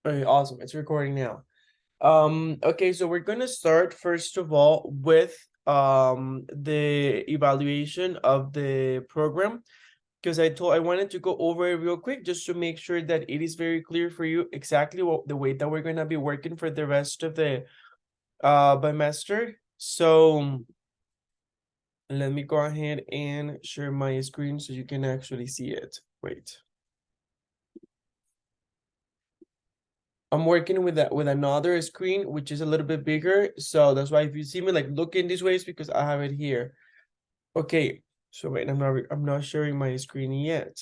Okay, awesome. It's recording now. Okay, so we're gonna start first of all with the evaluation of the program because I wanted to go over it real quick just to make sure that it is very clear for you exactly what the way that we're gonna be working for the rest of the bimester. So let me go ahead and share my screen so you can actually see it. Wait. I'm working with that with another screen which is a little bit bigger, so that's why if you see me like looking this way, it's because I have it here. Okay, so wait, I'm not sharing my screen yet.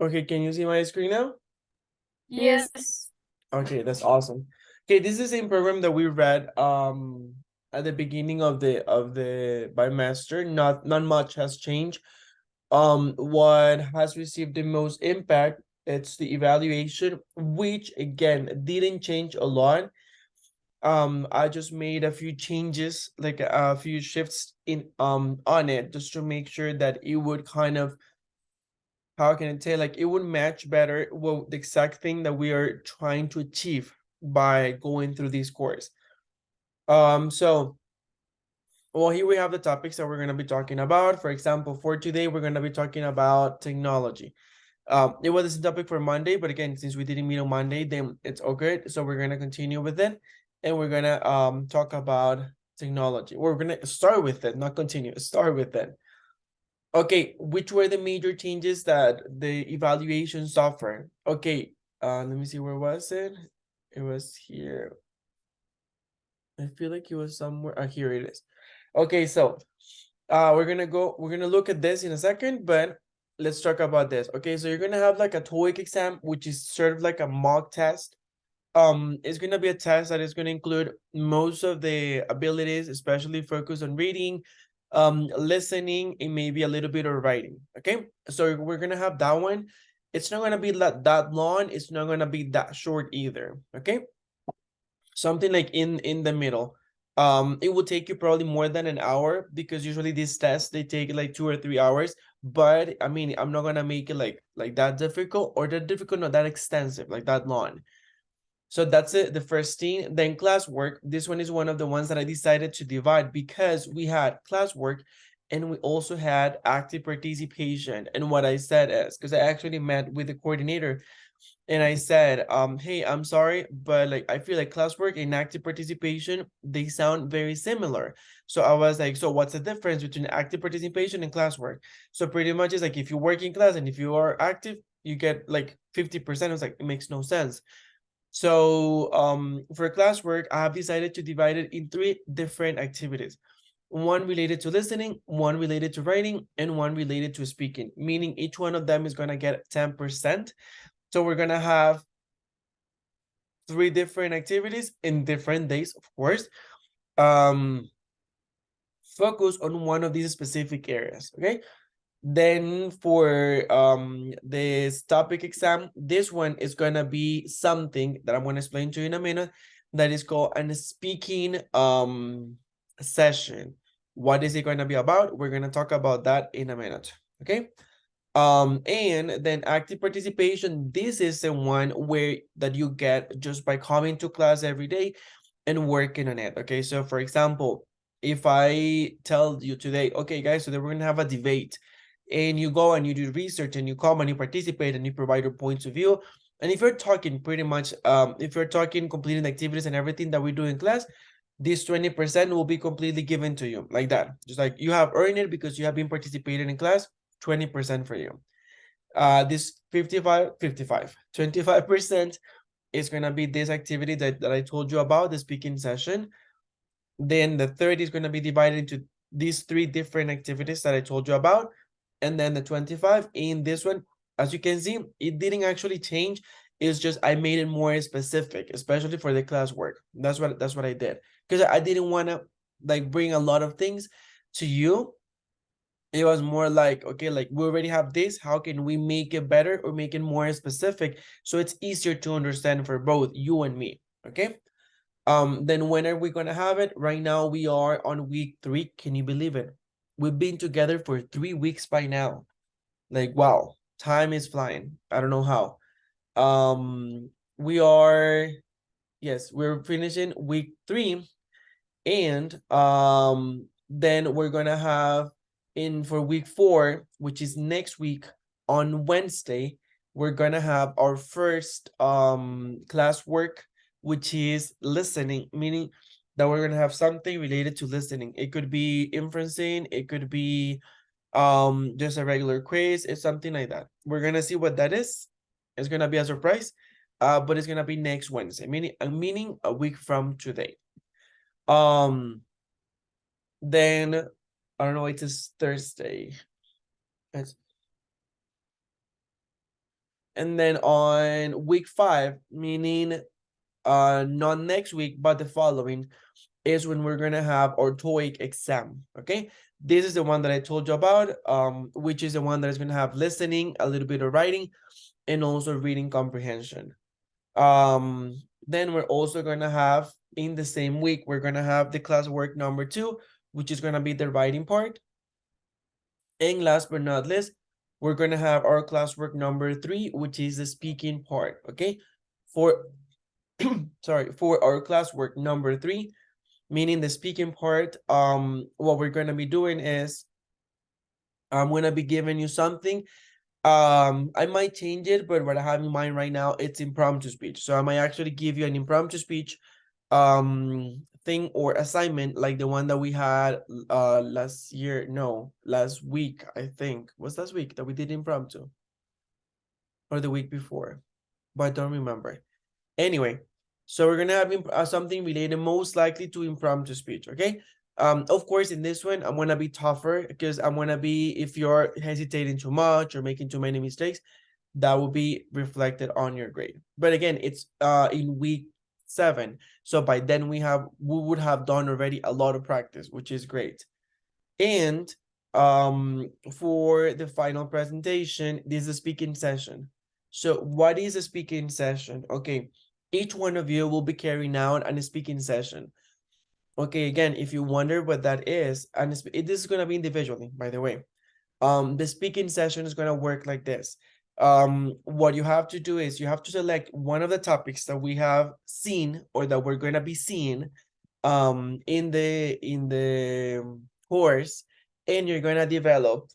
Okay, can you see my screen now? Yes. Okay, that's awesome. Okay, this is the same program that we read at the beginning of the bimester. Not much has changed. What has received the most impact, it's the evaluation, which again didn't change a lot. I just made a few changes, like a few shifts in on it just to make sure that it would kind of, how can I say, like it would match better well the exact thing that we are trying to achieve by going through this course. So well, here we have the topics that we're going to be talking about. For example, for today we're going to be talking about technology. It was a topic for Monday, but again, since we didn't meet on Monday, then it's all good. So we're gonna continue with it, and we're gonna talk about technology. We're gonna start with it, not continue. Start with it. Okay, which were the major changes that the evaluation software? Okay, let me see, where was it? It was here. I feel like it was somewhere. Here it is. Okay, so we're gonna look at this in a second, but let's talk about this. Okay, so you're gonna have like a TOEIC exam, which is sort of like a mock test. It's gonna be a test that is gonna include most of the abilities, especially focused on reading, listening, and maybe a little bit of writing. Okay, so we're gonna have that one. It's not gonna be that long, it's not gonna be that short either. Okay, something like in the middle. It will take you probably more than an hour because usually these tests they take like 2 or 3 hours. But I mean, I'm not gonna make it like that difficult or that difficult, not that extensive, like that long. So that's it, the first thing. Then classwork. This one is one of the ones that I decided to divide because we had classwork and we also had active participation. And what I said is, because I actually met with the coordinator and I said, hey, I'm sorry, but like I feel like classwork and active participation, they sound very similar. So I was like, so what's the difference between active participation and classwork? So pretty much it's like if you work in class and if you are active, you get like 50%. I was like, it makes no sense. So for classwork, I have decided to divide it in 3 different activities. One related to listening, one related to writing, and one related to speaking, meaning each one of them is going to get 10%. So we're going to have 3 different activities in different days, of course. Um, focus on one of these specific areas, okay? Then for this topic exam, this one is gonna be something that I'm gonna explain to you in a minute that is called an speaking session. What is it gonna be about? We're gonna talk about that in a minute, okay? And then active participation, this is the one where that you get just by coming to class every day and working on it. Okay, so for example, if I tell you today, okay guys, today we're gonna have a debate, and you go and you do research and you come and you participate and you provide your points of view, and if you're talking pretty much if you're talking completing activities and everything that we do in class, this 20% will be completely given to you like that, just like you have earned it because you have been participating in class. 20% for you. This 25% is gonna be this activity that I told you about, the speaking session. Then the 30 is gonna be divided into these 3 different activities that I told you about. And then the 25 in this one, as you can see, it didn't actually change. It's just I made it more specific, especially for the classwork. That's what I did. Because I didn't want to like bring a lot of things to you. It was more like, okay, like we already have this, how can we make it better or make it more specific so it's easier to understand for both you and me? Okay, Then when are we gonna have it? Right now we are on week 3. Can you believe it? We've been together for 3 weeks by now. Like, wow, time is flying. I don't know how. We are, yes, we're finishing week 3, and then we're gonna have for week 4, which is next week on Wednesday, we're gonna have our first class work, which is listening, meaning that we're gonna have something related to listening. It could be inferencing, it could be just a regular quiz, it's something like that. We're gonna see what that is. It's gonna be a surprise, but it's gonna be next Wednesday, meaning a week from today. um then I don't know, it is Thursday. It's, and then on week 5, meaning not next week but the following, is when we're gonna have our TOEIC exam. Okay, this is the one that I told you about, which is the one that is gonna have listening, a little bit of writing, and also reading comprehension. Then we're also gonna have, in the same week, we're gonna have the classwork number 2, which is gonna be the writing part. And last but not least, we're gonna have our classwork number 3, which is the speaking part. Okay, for sorry, for our classwork number 3, meaning the speaking part, what we're gonna be doing is I'm gonna be giving you something. I might change it, but what I have in mind right now, it's impromptu speech. So I might actually give you an impromptu speech thing or assignment, like the one that we had last week. I think was last week that we did impromptu, or the week before, but I don't remember. Anyway, so we're gonna have something related most likely to impromptu speech. Okay, of course in this one I'm gonna be tougher, because I'm gonna be, if you're hesitating too much or making too many mistakes, that will be reflected on your grade. But again, it's in week 7, so by then we would have done already a lot of practice, which is great. And for the final presentation, this is a speaking session. So what is a speaking session? Okay, each one of you will be carrying out a speaking session. Okay, again, if you wonder what that is, and this is going to be individually, by the way. The speaking session is going to work like this. What you have to do is you have to select one of the topics that we have seen, or that we're going to be seeing in the course, and you're going to develop,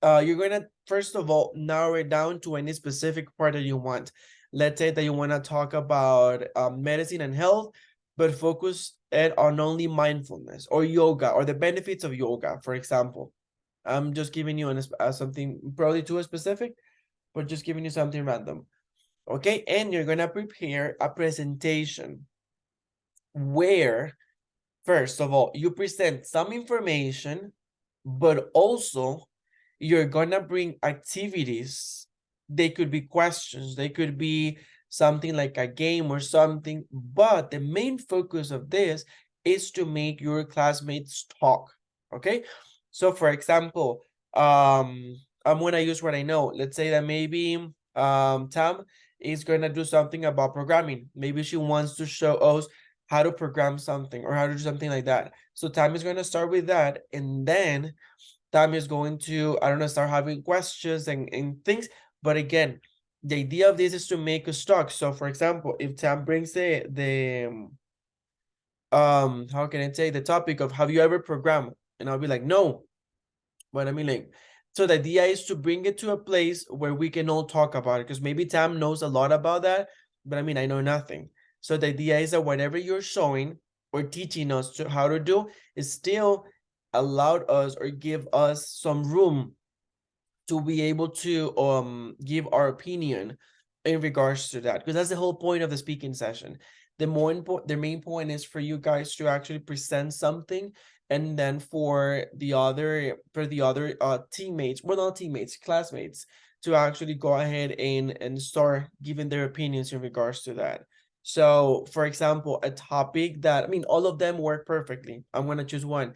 you're going to first of all narrow it down to any specific part that you want. Let's say that you want to talk about medicine and health, but focus it on only mindfulness or yoga, or the benefits of yoga, for example. I'm just giving you something probably too specific, but just giving you something random. Okay, and you're gonna prepare a presentation where, first of all, you present some information, but also you're gonna bring activities. They could be questions, they could be something like a game or something, but the main focus of this is to make your classmates talk. Okay, so for example, I'm gonna use what I know. Let's say that maybe Tam is gonna do something about programming. Maybe she wants to show us how to program something or how to do something like that. So Tam is gonna start with that, and then Tam is going to, I don't know, start having questions and things. But again, the idea of this is to make us talk. So for example, if Tam brings the how can I say, the topic of, have you ever programmed? And I'll be like, no. But I mean, like, so the idea is to bring it to a place where we can all talk about it, because maybe Tam knows a lot about that, but I mean, I know nothing. So the idea is that whatever you're showing or teaching us how to do is still allowed us or give us some room to be able to give our opinion in regards to that, because that's the whole point of the speaking session. The main point is for you guys to actually present something, and then for the other teammates, well, not teammates, classmates, to actually go ahead and start giving their opinions in regards to that. So for example, a topic that, I mean, all of them work perfectly. I'm going to choose one.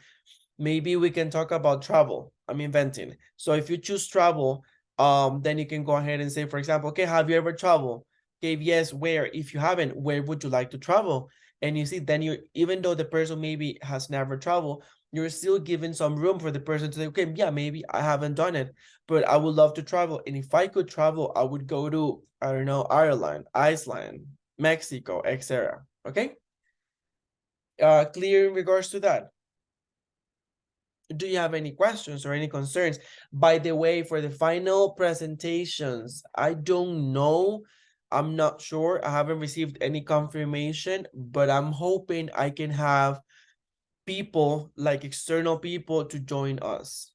Maybe we can talk about travel. I'm inventing. So if you choose travel, then you can go ahead and say, for example, okay, have you ever traveled? Okay, yes, where? If you haven't, where would you like to travel? And you see, then you, even though the person maybe has never traveled, you're still giving some room for the person to say, okay, yeah, maybe I haven't done it, but I would love to travel. And if I could travel, I would go to, I don't know, Ireland, Iceland, Mexico, etc. Okay? Clear in regards to that? Do you have any questions or any concerns? By the way, for the final presentations, I don't know. I'm not sure. I haven't received any confirmation, but I'm hoping I can have people, like external people, to join us.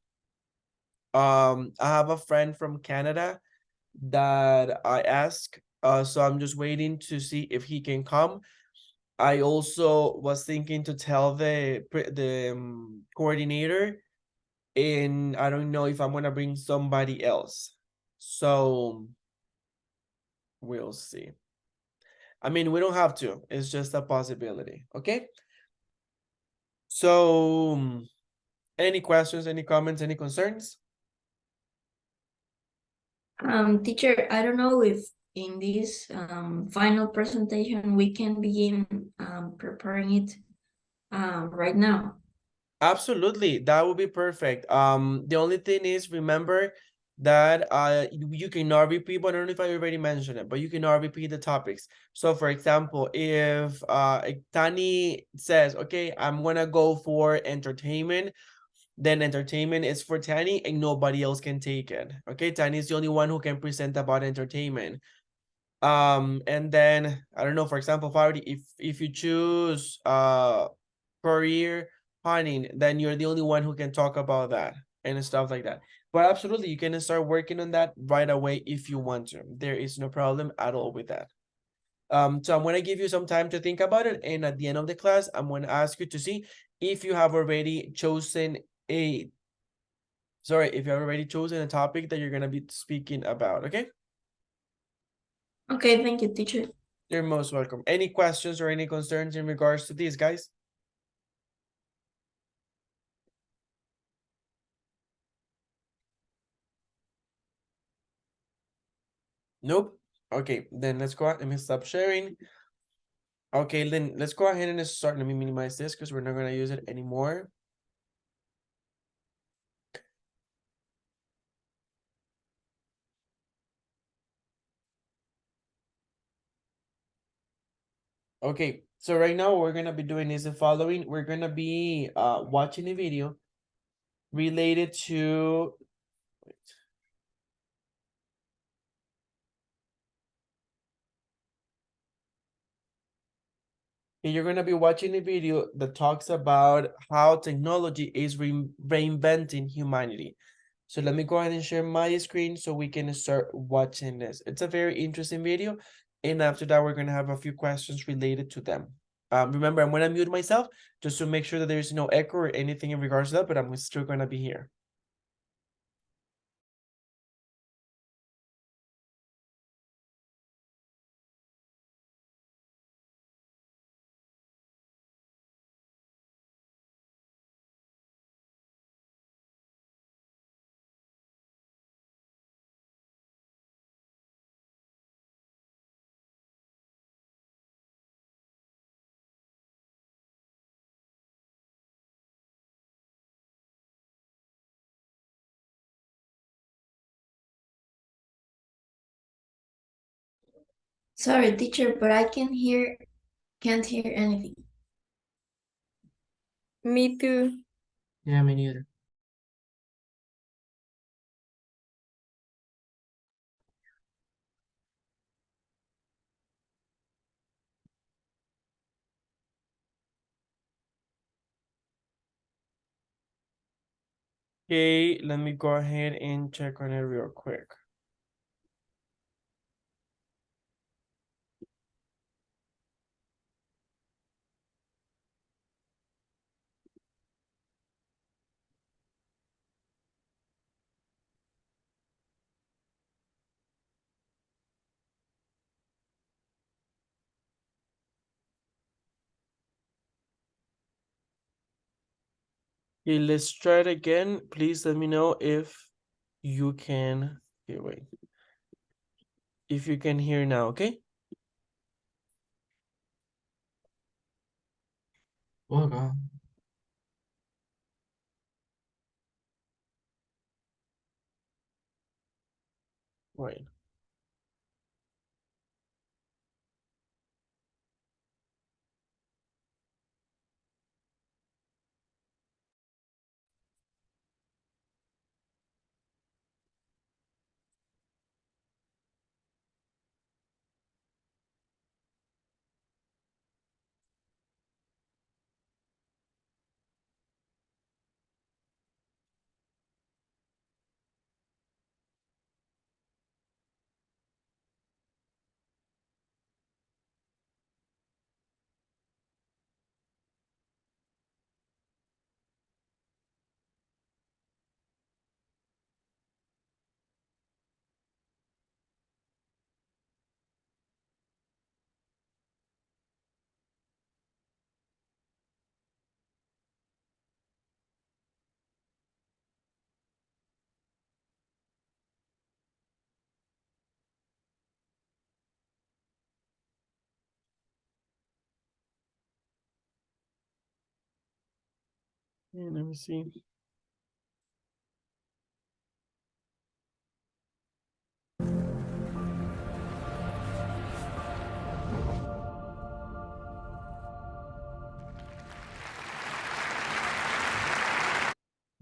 I have a friend from Canada that I asked, so I'm just waiting to see if he can come. I also was thinking to tell the coordinator, and I don't know if I'm gonna bring somebody else. So we'll see. I mean, we don't have to. It's just a possibility. Okay. So, any questions, any comments, any concerns? Teacher, I don't know if in this final presentation we can begin preparing it right now. Absolutely, that would be perfect. The only thing is, remember that you cannot repeat, but I don't know if I already mentioned it, but you cannot repeat the topics. So for example, if Tani says, okay, I'm gonna go for entertainment, then entertainment is for Tani and nobody else can take it. Okay, Tani is the only one who can present about entertainment. And then I don't know, for example, Fardi, if you choose career planning, then you're the only one who can talk about that and stuff like that. But absolutely, you can start working on that right away if you want to. There is no problem at all with that. So I'm gonna give you some time to think about it, and at the end of the class, I'm gonna ask you to see if you have already chosen a, sorry, if you have already chosen a topic that you're gonna be speaking about. Okay, Okay, thank you, teacher. you're most welcome. Any questions or any concerns in regards to these, guys? Nope. Okay, then let's go ahead. Let me stop sharing. Okay, then let's go ahead and start. Let me minimize this because we're not gonna use it anymore. Okay, so right now what we're gonna be doing is the following. We're gonna be watching a video related to, wait. Okay, you're gonna be watching a video that talks about how technology is reinventing humanity. So let me go ahead and share my screen so we can start watching this. It's a very interesting video. And after that, we're gonna have a few questions related to them. Remember, I'm gonna mute myself just to make sure that there's no echo or anything in regards to that, but I'm still gonna be here. Sorry, teacher, but I can't hear anything. Me too. Yeah, me neither. Okay, let me go ahead and check on it real quick. Okay, let's try it again. Please let me know if you can, okay, wait. If you can hear now, okay? Oh God. Right. Yeah, let me see.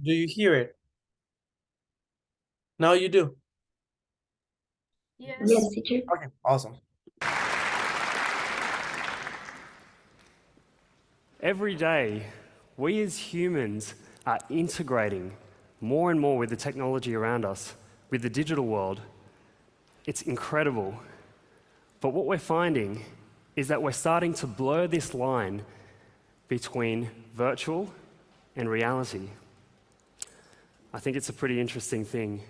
Do you hear it? Now you do. Yes, teacher. Okay, awesome. Every day, we as humans are integrating more and more with the technology around us, with the digital world. It's incredible. But what we're finding is that we're starting to blur this line between virtual and reality. I think it's a pretty interesting thing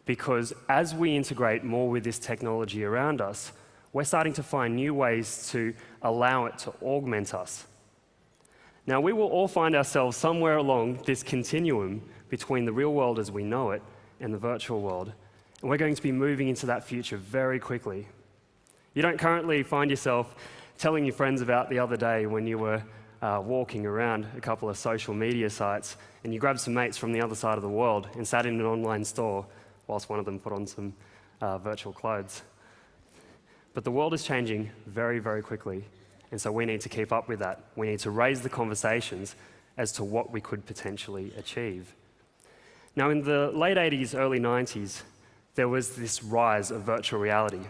because as we integrate more with this technology around us, we're starting to find new ways to allow it to augment us. Now, we will all find ourselves somewhere along this continuum between the real world as we know it and the virtual world. And we're going to be moving into that future very quickly. You don't currently find yourself telling your friends about the other day when you were walking around a couple of social media sites and you grabbed some mates from the other side of the world and sat in an online store whilst one of them put on some virtual clothes. But the world is changing very, very quickly. And so we need to keep up with that. We need to raise the conversations as to what we could potentially achieve. Now, in the late 80s, early 90s, there was this rise of virtual reality.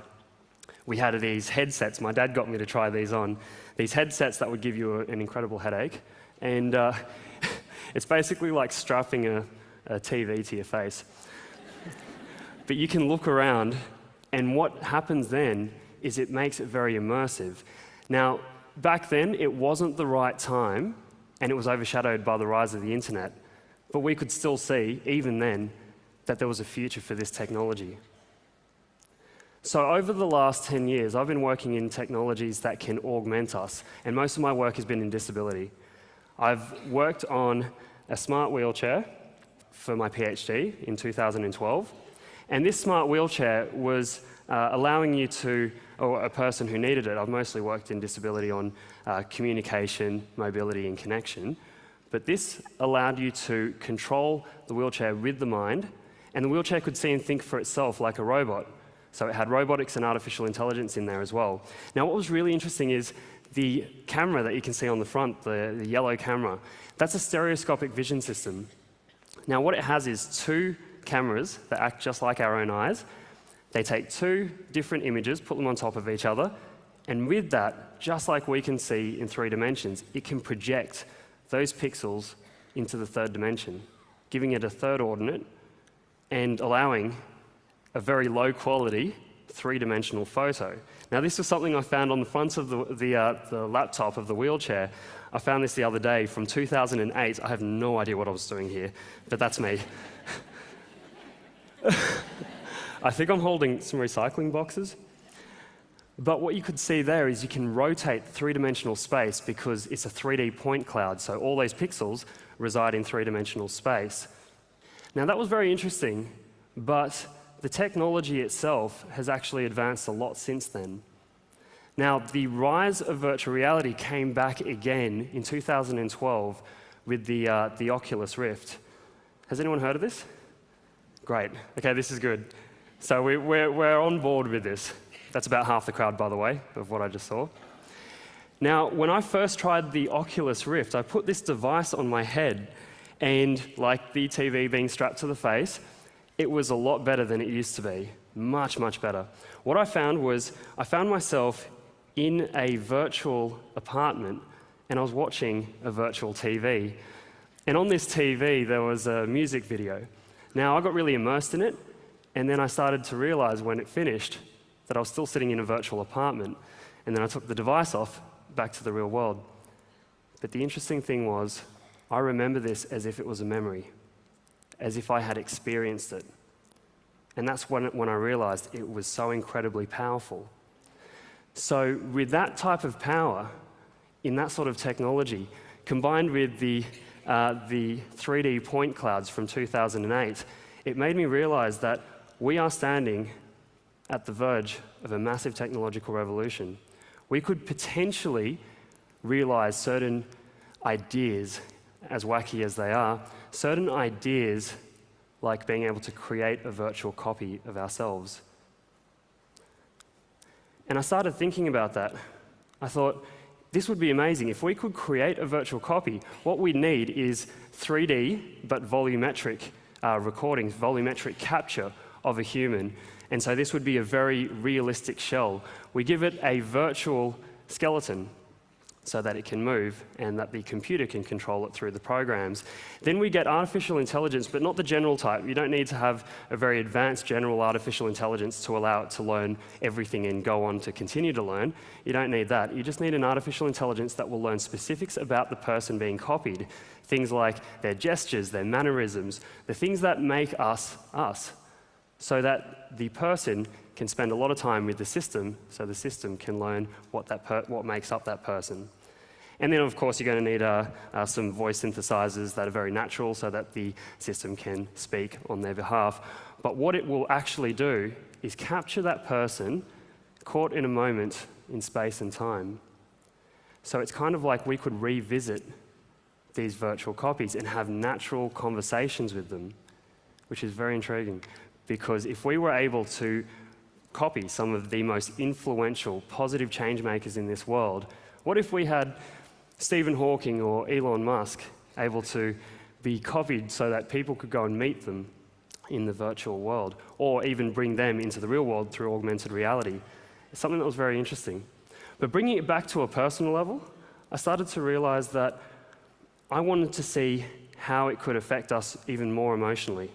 We had these headsets. My dad got me to try these on. These headsets that would give you an incredible headache. And it's basically like strapping a TV to your face. But you can look around, and what happens then is it makes it very immersive. Now, back then, it wasn't the right time, and it was overshadowed by the rise of the internet. But we could still see, even then, that there was a future for this technology. So over the last 10 years, I've been working in technologies that can augment us, and most of my work has been in disability. I've worked on a smart wheelchair for my PhD in 2012, and this smart wheelchair was allowing you to, or a person who needed it, I've mostly worked in disability on communication, mobility, and connection, but this allowed you to control the wheelchair with the mind, and the wheelchair could see and think for itself like a robot. So it had robotics and artificial intelligence in there as well. Now, what was really interesting is the camera that you can see on the front, the yellow camera, that's a stereoscopic vision system. Now, what it has is two cameras that act just like our own eyes. They take two different images, put them on top of each other, and with that, just like we can see in 3 dimensions, it can project those pixels into the 3rd dimension, giving it a 3rd ordinate and allowing a very low quality 3-dimensional photo. Now, this was something I found on the front of the laptop of the wheelchair. I found this the other day from 2008. I have no idea what I was doing here, but that's me. I think I'm holding some recycling boxes. But what you could see there is you can rotate 3-dimensional space because it's a 3D point cloud, so all those pixels reside in 3-dimensional space. Now, that was very interesting, but the technology itself has actually advanced a lot since then. Now, the rise of virtual reality came back again in 2012 with the Oculus Rift. Has anyone heard of this? Great. Okay, this is good. So we're on board with this. That's about half the crowd, by the way, of what I just saw. Now, when I first tried the Oculus Rift, I put this device on my head, and like the TV being strapped to the face, it was a lot better than it used to be. Much, much better. What I found was, I found myself in a virtual apartment, and I was watching a virtual TV. And on this TV, there was a music video. Now, I got really immersed in it, and then I started to realize when it finished that I was still sitting in a virtual apartment. And then I took the device off, back to the real world. But the interesting thing was, I remember this as if it was a memory, as if I had experienced it. And that's when I realized it was so incredibly powerful. So with that type of power, in that sort of technology, combined with the 3D point clouds from 2008, it made me realize that we are standing at the verge of a massive technological revolution. We could potentially realize certain ideas, as wacky as they are, certain ideas like being able to create a virtual copy of ourselves. And I started thinking about that. I thought, this would be amazing. If we could create a virtual copy, what we need is 3D, but volumetric recordings, volumetric capture of a human. And so this would be a very realistic shell. We give it a virtual skeleton so that it can move and that the computer can control it through the programs. Then we get artificial intelligence, but not the general type. You don't need to have a very advanced general artificial intelligence to allow it to learn everything and go on to continue to learn. You don't need that. You just need an artificial intelligence that will learn specifics about the person being copied. Things like their gestures, their mannerisms, the things that make us, us. So that the person can spend a lot of time with the system, so the system can learn what makes up that person. And then, of course, you're going to need some voice synthesizers that are very natural so that the system can speak on their behalf. But what it will actually do is capture that person caught in a moment in space and time. So it's kind of like we could revisit these virtual copies and have natural conversations with them, which is very intriguing. Because if we were able to copy some of the most influential, positive change makers in this world, what if we had Stephen Hawking or Elon Musk able to be copied so that people could go and meet them in the virtual world, or even bring them into the real world through augmented reality? It's something that was very interesting. But bringing it back to a personal level, I started to realize that I wanted to see how it could affect us even more emotionally.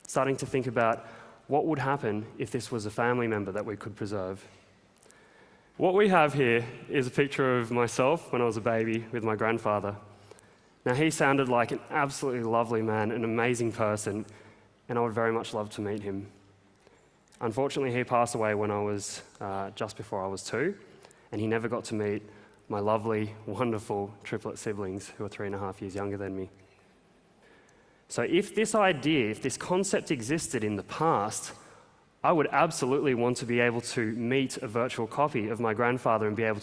Starting to think about what would happen if this was a family member that we could preserve. What we have here is a picture of myself when I was a baby with my grandfather. Now, he sounded like an absolutely lovely man, an amazing person, and I would very much love to meet him. Unfortunately, he passed away when I was just before I was 2, and he never got to meet my lovely, wonderful triplet siblings who are 3.5 years younger than me. So if this idea, if this concept existed in the past, I would absolutely want to be able to meet a virtual copy of my grandfather and be able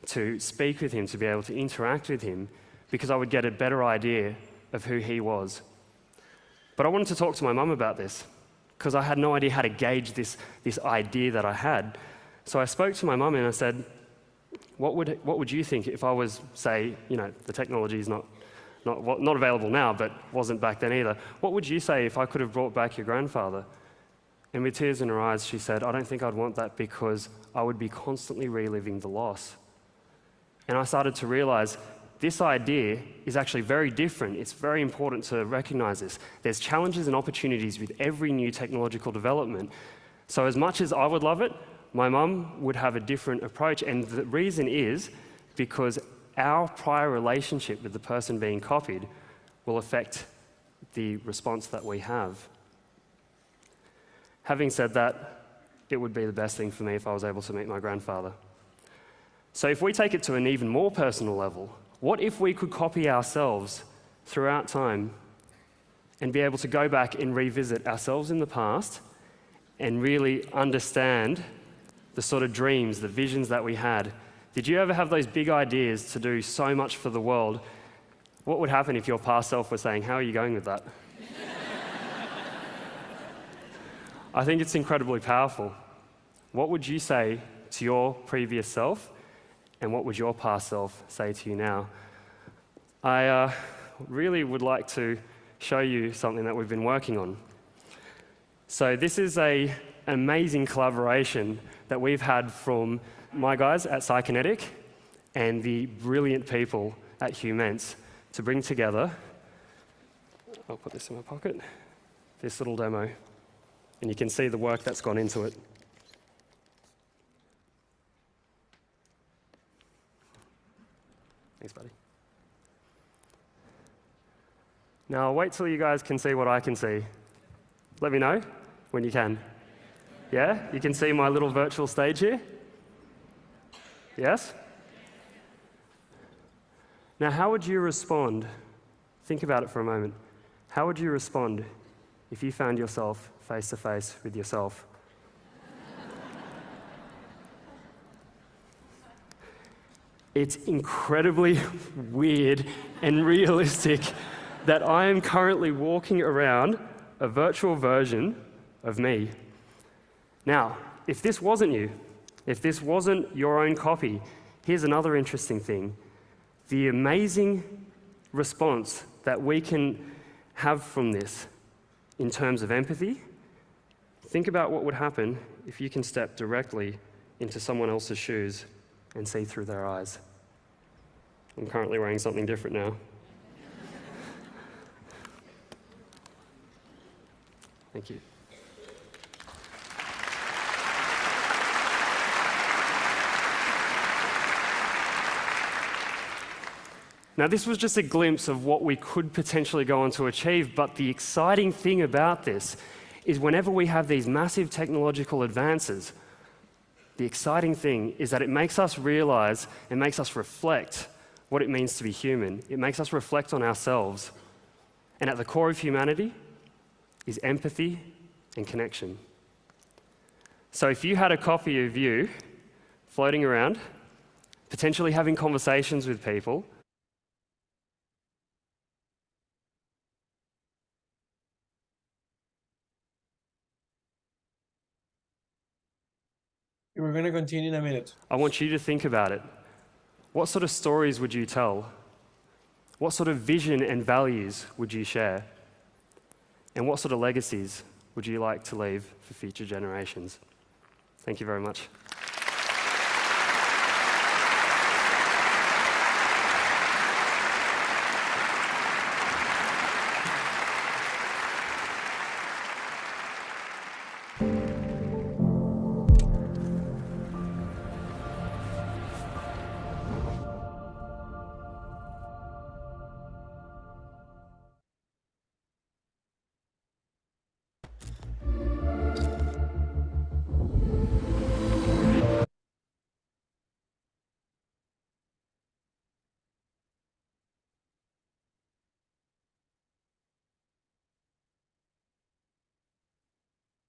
to speak with him, to be able to interact with him, because I would get a better idea of who he was. But I wanted to talk to my mum about this, because I had no idea how to gauge this idea that I had. So I spoke to my mum and I said, what would you think if I was, say, the technology is not available now, but wasn't back then either. What would you say if I could have brought back your grandfather? And with tears in her eyes, she said, I don't think I'd want that because I would be constantly reliving the loss. And I started to realize this idea is actually very different. It's very important to recognize this. There's challenges and opportunities with every new technological development. So as much as I would love it, my mum would have a different approach. And the reason is because our prior relationship with the person being copied will affect the response that we have. Having said that, it would be the best thing for me if I was able to meet my grandfather. So if we take it to an even more personal level, what if we could copy ourselves throughout time and be able to go back and revisit ourselves in the past and really understand the sort of dreams, the visions that we had. Did you ever have those big ideas to do so much for the world? What would happen if your past self was saying, "How are you going with that?" I think it's incredibly powerful. What would you say to your previous self, and what would your past self say to you now? I really would like to show you something that we've been working on. So this is an amazing collaboration that we've had from my guys at Psychonetic and the brilliant people at Humens to bring together, I'll put this in my pocket, this little demo. And you can see the work that's gone into it. Thanks, buddy. Now, I'll wait till you guys can see what I can see. Let me know when you can. Yeah? You can see my little virtual stage here? Yes? Now, how would you respond? Think about it for a moment. How would you respond if you found yourself face to face with yourself? It's incredibly weird and realistic that I am currently walking around a virtual version of me. Now, if this wasn't you, if this wasn't your own copy, here's another interesting thing. The amazing response that we can have from this in terms of empathy. Think about what would happen if you can step directly into someone else's shoes and see through their eyes. I'm currently wearing something different now. Thank you. Now, this was just a glimpse of what we could potentially go on to achieve, but the exciting thing about this is whenever we have these massive technological advances, the exciting thing is that it makes us realize, it makes us reflect what it means to be human. It makes us reflect on ourselves. And at the core of humanity is empathy and connection. So if you had a copy of you floating around, potentially having conversations with people, We're going to continue in a minute. I want you to think about it. What sort of stories would you tell? What sort of vision and values would you share? And what sort of legacies would you like to leave for future generations? Thank you very much.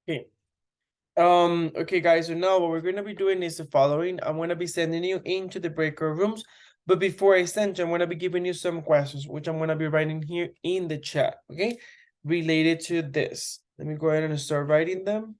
Okay. Okay, guys, so now what we're gonna be doing is the following. I'm gonna be sending you into the breakout rooms, but before I send you, I'm gonna be giving you some questions, which I'm gonna be writing here in the chat, okay? Related to this. Let me go ahead and start writing them.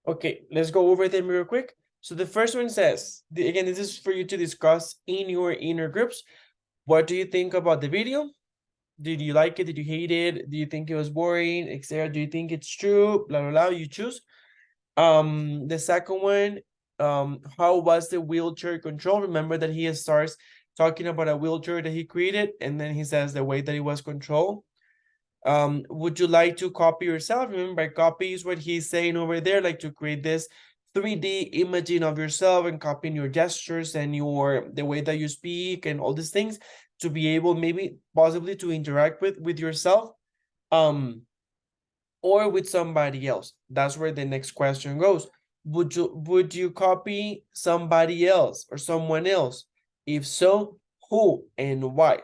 Okay, let's go over them real quick. So the first one says, again, this is for you to discuss in your inner groups. What do you think about the video? Did you like it? Did you hate it? Do you think it was boring, etc.? Do you think it's true? Blah, blah, blah, you choose. The second one, how was the wheelchair control? Remember that he starts talking about a wheelchair that he created, and then he says the way that it was controlled. Would you like to copy yourself? Remember, copy is what he's saying over there, like to create this 3D imaging of yourself and copying your gestures and the way that you speak and all these things to be able maybe possibly to interact with yourself or with somebody else. That's where the next question goes. Would you copy somebody else or someone else? If so, who and why?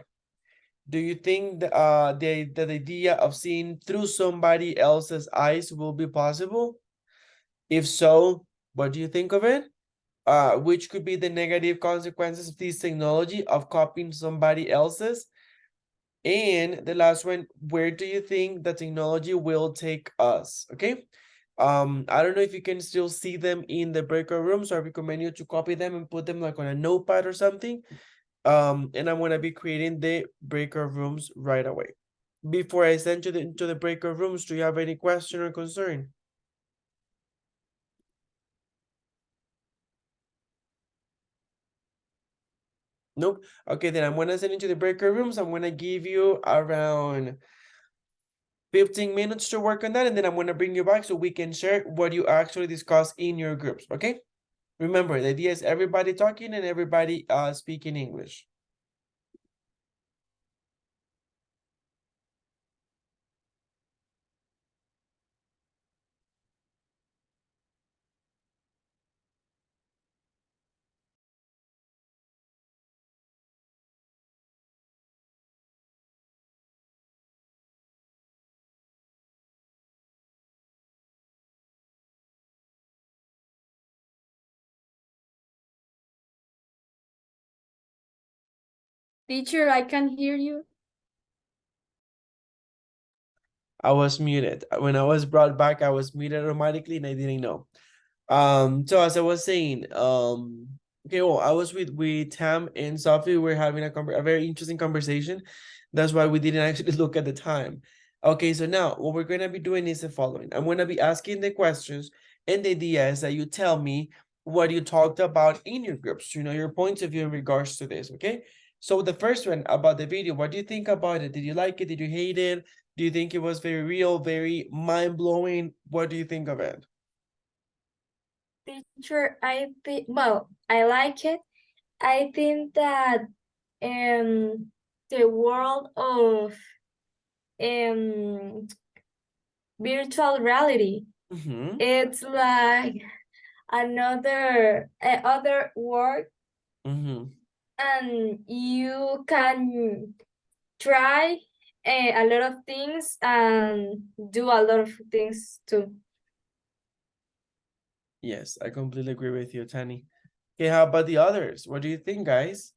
Do you think the idea of seeing through somebody else's eyes will be possible? If so, what do you think of it? Which could be the negative consequences of this technology of copying somebody else's? And the last one, where do you think the technology will take us? Okay. I don't know if you can still see them in the breakout rooms, or I recommend you to copy them and put them like on a notepad or something. And I'm gonna be creating the breakout rooms right away. Before I send you into the breakout rooms, do you have any question or concern? Nope. Okay, then I'm gonna send into the breakout rooms. I'm gonna give you around 15 minutes to work on that, and then I'm gonna bring you back so we can share what you actually discuss in your groups. Okay. Remember, the idea is everybody talking and everybody speaking English. Teacher, I can hear you. I was muted. When I was brought back, I was muted automatically and I didn't know. So as I was saying, okay, well, I was with Tam and Sophie. We're having a very interesting conversation. That's why we didn't actually look at the time. Okay, so now what we're gonna be doing is the following. I'm gonna be asking the questions, and the idea is that you tell me what you talked about in your groups, your points of view in regards to this, okay? So the first one about the video, what do you think about it? Did you like it? Did you hate it? Do you think it was very real, very mind-blowing? What do you think of it? Teacher, I think, well, I like it. I think that the world of um virtual reality, Mm-hmm. it's like another other world, Mm-hmm. and you can try a lot of things and do a lot of things too. Yes, I completely agree with you, Tani. Okay, how about the others? What do you think, guys?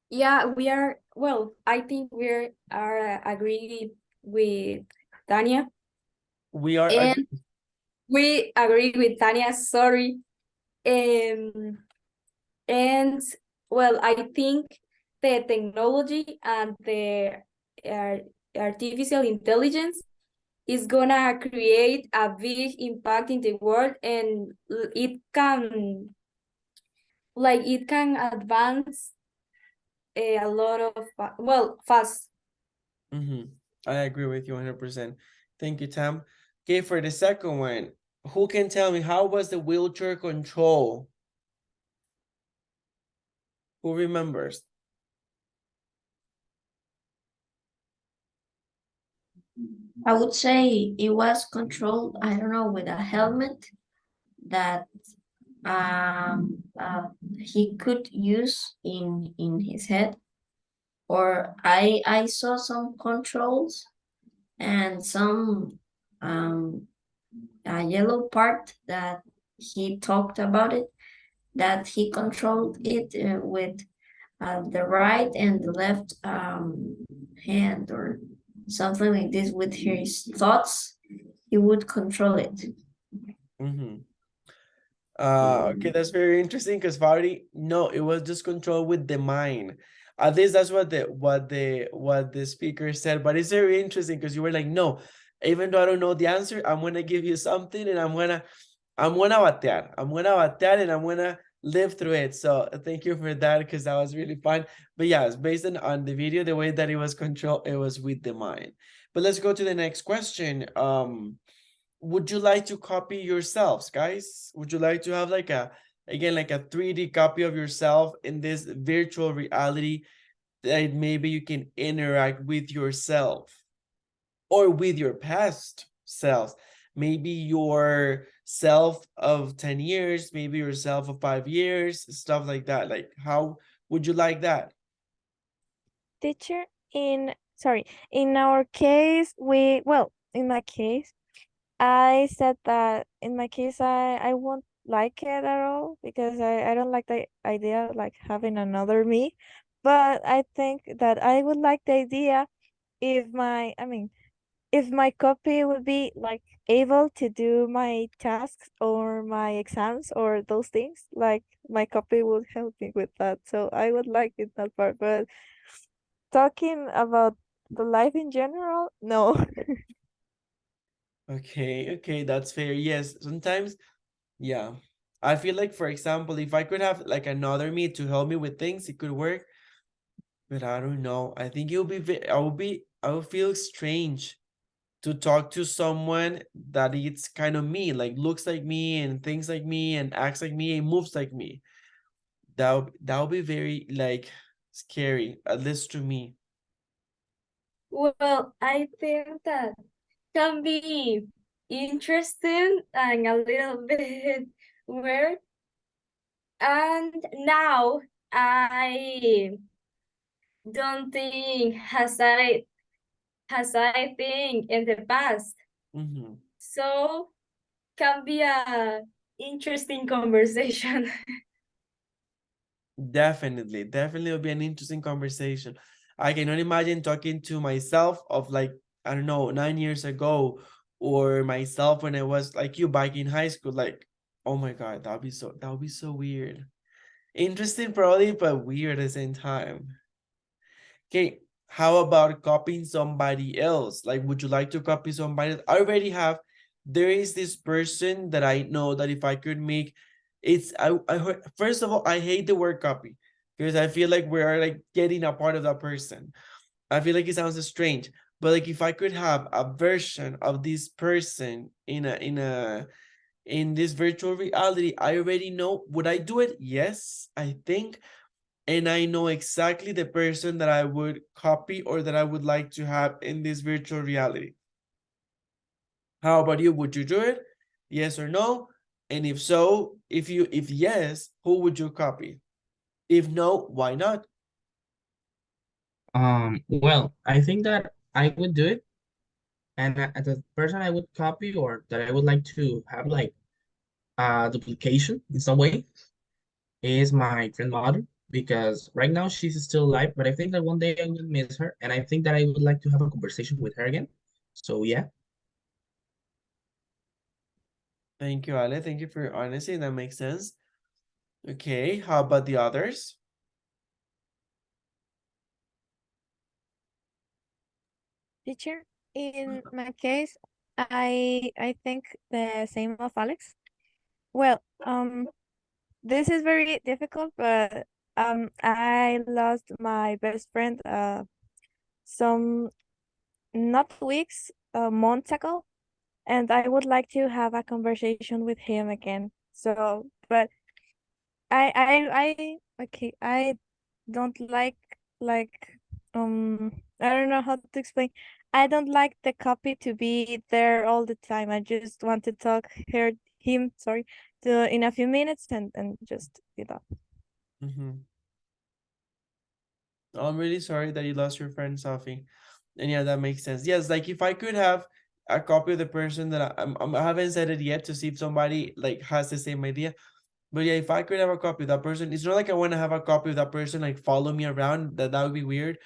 Yeah, we are, well, I think we are agree with Tanya. We are And we agree with Tanya, sorry. And well, I think the technology and the uh, artificial intelligence is gonna create a big impact in the world, and it can advance a lot of fast. I agree with you 100%. Thank you, Tam. Okay, for the second one, who can tell me how was the wheelchair control? Who remembers? I would say it was controlled, I don't know, with a helmet that he could use in his head. Or I saw some controls and some a yellow part that he talked about it, that he controlled it with the right and the left hand or something like this with his thoughts. you would control it. Mm-hmm. Okay, that's very interesting because Fari, no, it was just control with the mind. At least that's what the speaker said. But it's very interesting because you were like, no, even though I don't know the answer, I'm gonna give you something and I'm gonna batear and I'm gonna live through it. So thank you for that because that was really fun. But yes, based on the video, the way that it was controlled, it was with the mind. But let's go to the next question. Would you like to copy yourselves, guys? Would you like to have like again, like a 3D copy of yourself in this virtual reality that maybe you can interact with yourself or with your past selves? Maybe your self of 10 years, maybe yourself of 5 years, stuff like that. Like, how would you like that? Teacher, in our case, in my case, I said that in my case, I won't like it at all because I don't like the idea of like having another me. But I think that I would like the idea if if my copy would be like able to do my tasks or my exams or those things, like my copy would help me with that. So I would like it that part. But talking about the life in general, no. Okay, okay, that's fair. Yes, sometimes, yeah. I feel like, for example, if I could have like another me to help me with things, it could work. But I don't know. I think it'll I would feel strange to talk to someone that it's kind of me, like looks like me and thinks like me and acts like me and moves like me. That would be very like scary, at least to me. Well, I think that can be interesting and a little bit weird. And now I don't think as I think in the past. Hmm. So can be a interesting conversation. Definitely, definitely will be an interesting conversation. I cannot imagine talking to myself of like, I don't know, 9 years ago, or myself when I was like you back in high school. Like, oh my God, that would be so weird. Interesting probably, but weird at the same time. Okay, how about copying somebody else? Like, would you like to copy somebody else? I already have. There is this person that I know that if I could make, I heard, first of all, I hate the word copy because I feel like we are like getting a part of that person. I feel like it sounds strange, but like if I could have a version of this person in this virtual reality, I already know. Would I do it? Yes, I think, and I know exactly the person that I would copy or that I would like to have in this virtual reality. How about you? Would you do it? Yes or no? And if so, if yes, who would you copy? If no, why not? Well, I think that I would do it, and the person I would copy or that I would like to have like a duplication in some way is my grandmother, because right now she's still alive, but I think that one day I will miss her, and I think that I would like to have a conversation with her again. So yeah. Thank you, Ale. Thank you for your honesty. That makes sense. Okay, how about the others? Teacher, in my case, I think the same of Alex. Well, this is very difficult, but I lost my best friend some not weeks, months ago, and I would like to have a conversation with him again. So, but okay, I don't like I don't know how to explain. I don't like the copy to be there all the time. I just want to him, to in a few minutes and just be done. Mm-hmm. I'm really sorry that you lost your friend, Sophie. And yeah, that makes sense. Yes, like if I could have a copy of the person that I haven't said it yet to see if somebody like has the same idea. But yeah, if I could have a copy of that person, it's not like I want to have a copy of that person like follow me around. That would be weird.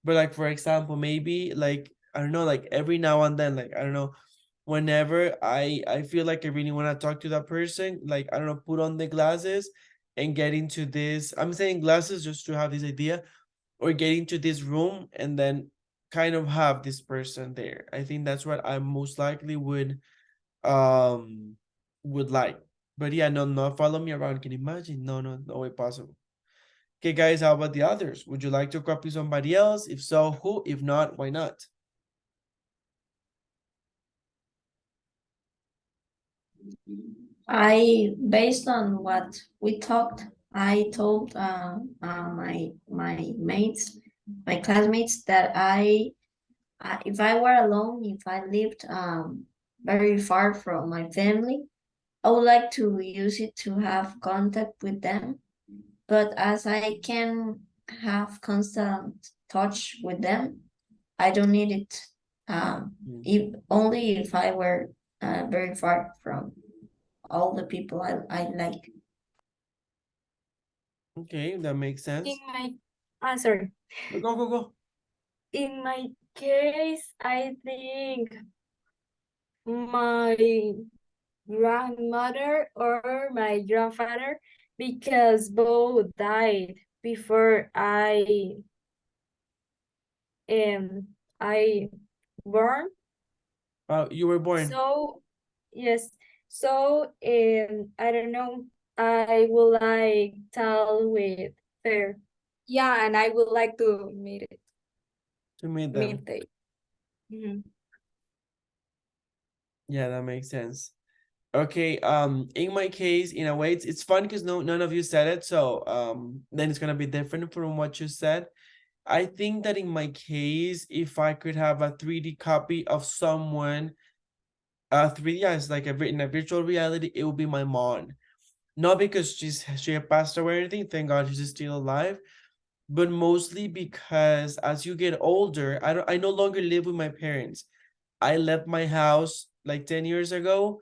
But like for example, maybe like I don't know, like every now and then, like I don't know, whenever I feel like I really want to talk to that person, like, I don't know, put on the glasses and get into this, I'm saying glasses just to have this idea, or get into this room and then kind of have this person there. I think that's what I most likely would like. But yeah, no, not follow me around. Can you imagine? No, no, no way possible. Okay, guys, how about the others? Would you like to copy somebody else? If so, who? If not, why not? Based on what we talked, I told my mates, my classmates, that if I were alone, if I lived very far from my family, I would like to use it to have contact with them. But as I can have constant touch with them, I don't need it. If only if I were very far from all the people I like. Okay, that makes sense. In my, sorry. Go, go, go. In my case, I think my grandmother or my grandfather, because both died before I born. You were born. So yes, so I don't know. I would like tell with her. Yeah, and I would like to meet it. To meet them. Meet it. Mhm. Yeah, that makes sense. Okay, in my case, in a way, it's fun because none of you said it, so then it's gonna be different from what you said. I think that in my case, if I could have a 3D copy of someone, 3D, yeah, it's like in a virtual reality, it would be my mom. Not because she had passed away or anything, thank God she's still alive, but mostly because as you get older, I no longer live with my parents. I left my house like 10 years ago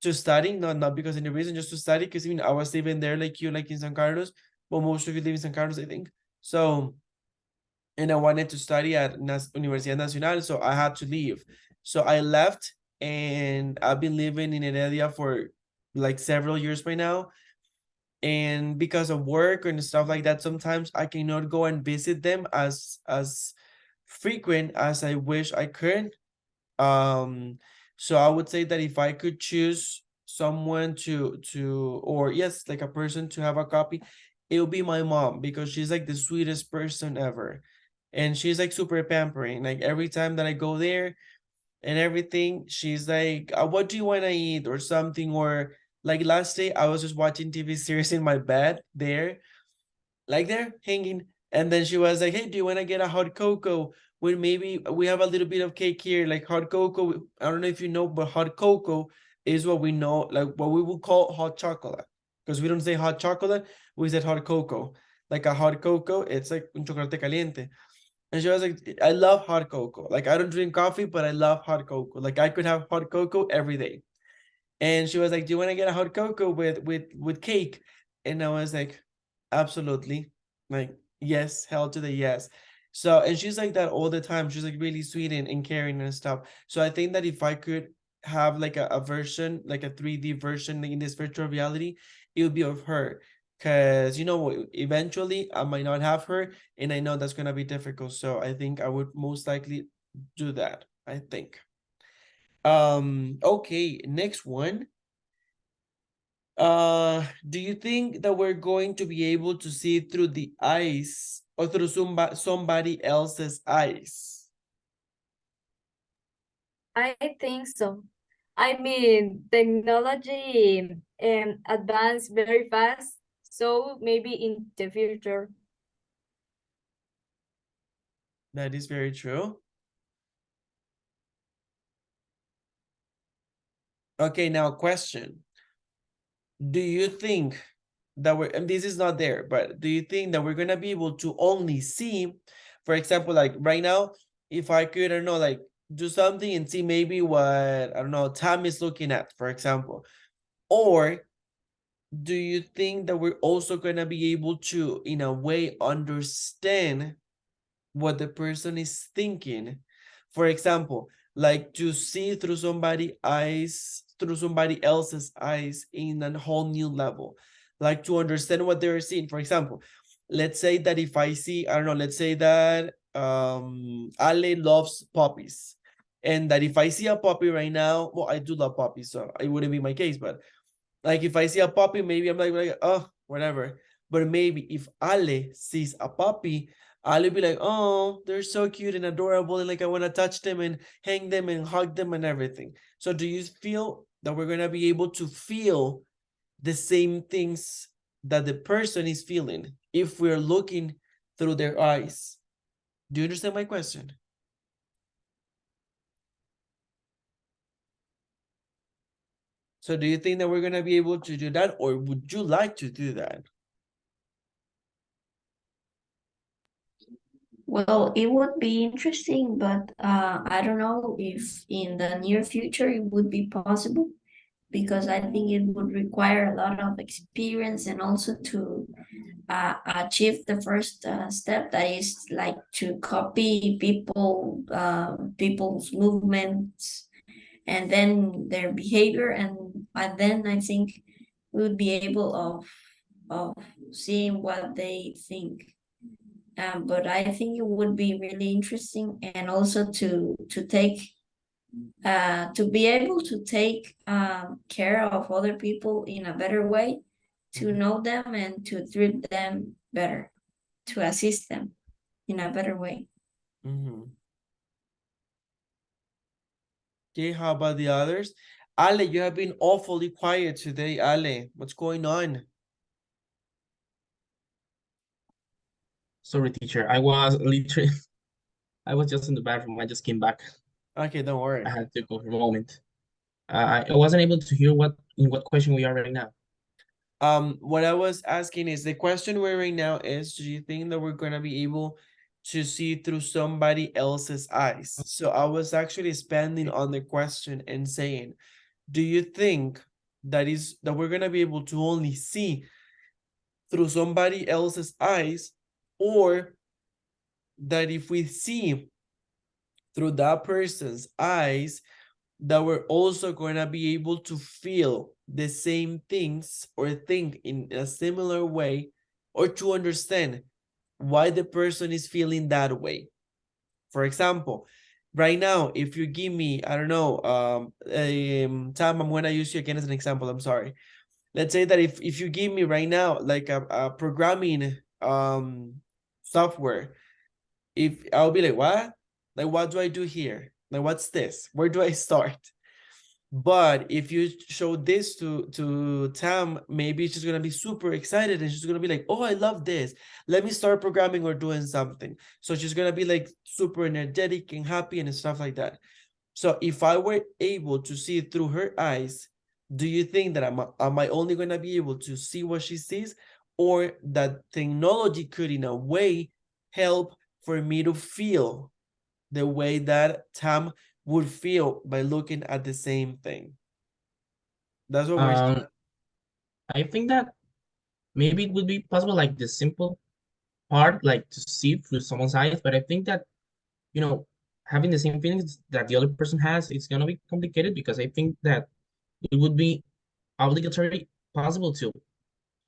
to study, not because any reason, just to study, because I was living there like you, like in San Carlos, but most of you live in San Carlos, I think. So, and I wanted to study at Universidad Nacional, so I had to leave. So I left, and I've been living in Heredia for like several years by now. And because of work and stuff like that, sometimes I cannot go and visit them as frequent as I wish I could. So I would say that if I could choose someone or yes, like a person to have a copy, it would be my mom, because she's like the sweetest person ever. And she's like super pampering. Like every time that I go there and everything, she's like, what do you want to eat or something? Or like last day, I was just watching TV series in my bed there, like they're hanging. And then she was like, hey, do you want to get a hot cocoa? With maybe we have a little bit of cake here, like hot cocoa. I don't know if you know, but hot cocoa is what we know, like what we would call hot chocolate. Because we don't say hot chocolate, we said hot cocoa. Like a hot cocoa, it's like un chocolate caliente. And she was like, I love hot cocoa. Like I don't drink coffee, but I love hot cocoa. Like I could have hot cocoa every day. And she was like, do you want to get a hot cocoa with cake? And I was like, absolutely. Like, yes, hell to the yes. So, and she's like that all the time. She's like really sweet and caring and stuff. So I think that if I could have like a version, like a 3D version in this virtual reality, it would be of her. Because, eventually I might not have her, and I know that's going to be difficult. So I think I would most likely do that, I think. Okay, next one. Do you think that we're going to be able to see through the eyes or through somebody else's eyes? I think so. I mean, technology advanced very fast, so maybe in the future. That is very true. Okay, now question. Do you think that and this is not there, but do you think that we're going to be able to only see, for example, like right now, if I could, I don't know, like do something and see maybe what, I don't know, Tom is looking at, for example, or do you think that we're also going to be able to, in a way, understand what the person is thinking? For example, like to see through somebody else's eyes in a whole new level, like to understand what they're seeing. For example, let's say that if I see, I don't know, let's say that Ale loves puppies, and that if I see a puppy right now, well, I do love puppies, so it wouldn't be my case, but like if I see a puppy, maybe I'm like oh, whatever. But maybe if Ale sees a puppy, I'll be like, oh, they're so cute and adorable, and like I want to touch them and hang them and hug them and everything. So do you feel that we're gonna be able to feel the same things that the person is feeling if we're looking through their eyes? Do you understand my question? So do you think that we're gonna be able to do that, or would you like to do that? Well, it would be interesting, but I don't know if in the near future it would be possible, because I think it would require a lot of experience, and also to achieve the first step, that is like to copy people's movements and then their behavior, and then I think we would be able of seeing what they think. But I think it would be really interesting, and also to take to be able to take care of other people in a better way, to know them and to treat them better, to assist them in a better way. Okay, how about the others? Ale, you have been awfully quiet today, Ale. What's going on? Sorry, teacher. I was literally, I was just in the bathroom. I just came back. Okay, don't worry. I had to go for a moment. I wasn't able to hear in what question we are right now. What I was asking is, the question we're right now is, do you think that we're gonna be able to see through somebody else's eyes? So I was actually expanding on the question and saying, do you think that we're gonna be able to only see through somebody else's eyes, or that if we see through that person's eyes, that we're also going to be able to feel the same things or think in a similar way, or to understand why the person is feeling that way? For example, right now, if you give me, I don't know, Tam, I'm going to use you again as an example. I'm sorry. Let's say that if you give me right now like a programming software, if I'll be like what do I do here, like what's this, where do I start? But if you show this to Tam, maybe she's gonna be super excited and she's gonna be like, oh, I love this, let me start programming or doing something. So she's gonna be like super energetic and happy and stuff like that. So if I were able to see through her eyes, do you think that am I only going to be able to see what she sees, or that technology could in a way help for me to feel the way that Tam would feel by looking at the same thing? That's what we're I think that maybe it would be possible, like the simple part, like to see through someone's eyes. But I think that, having the same feelings that the other person has, it's gonna be complicated, because I think that it would be obligatory possible to,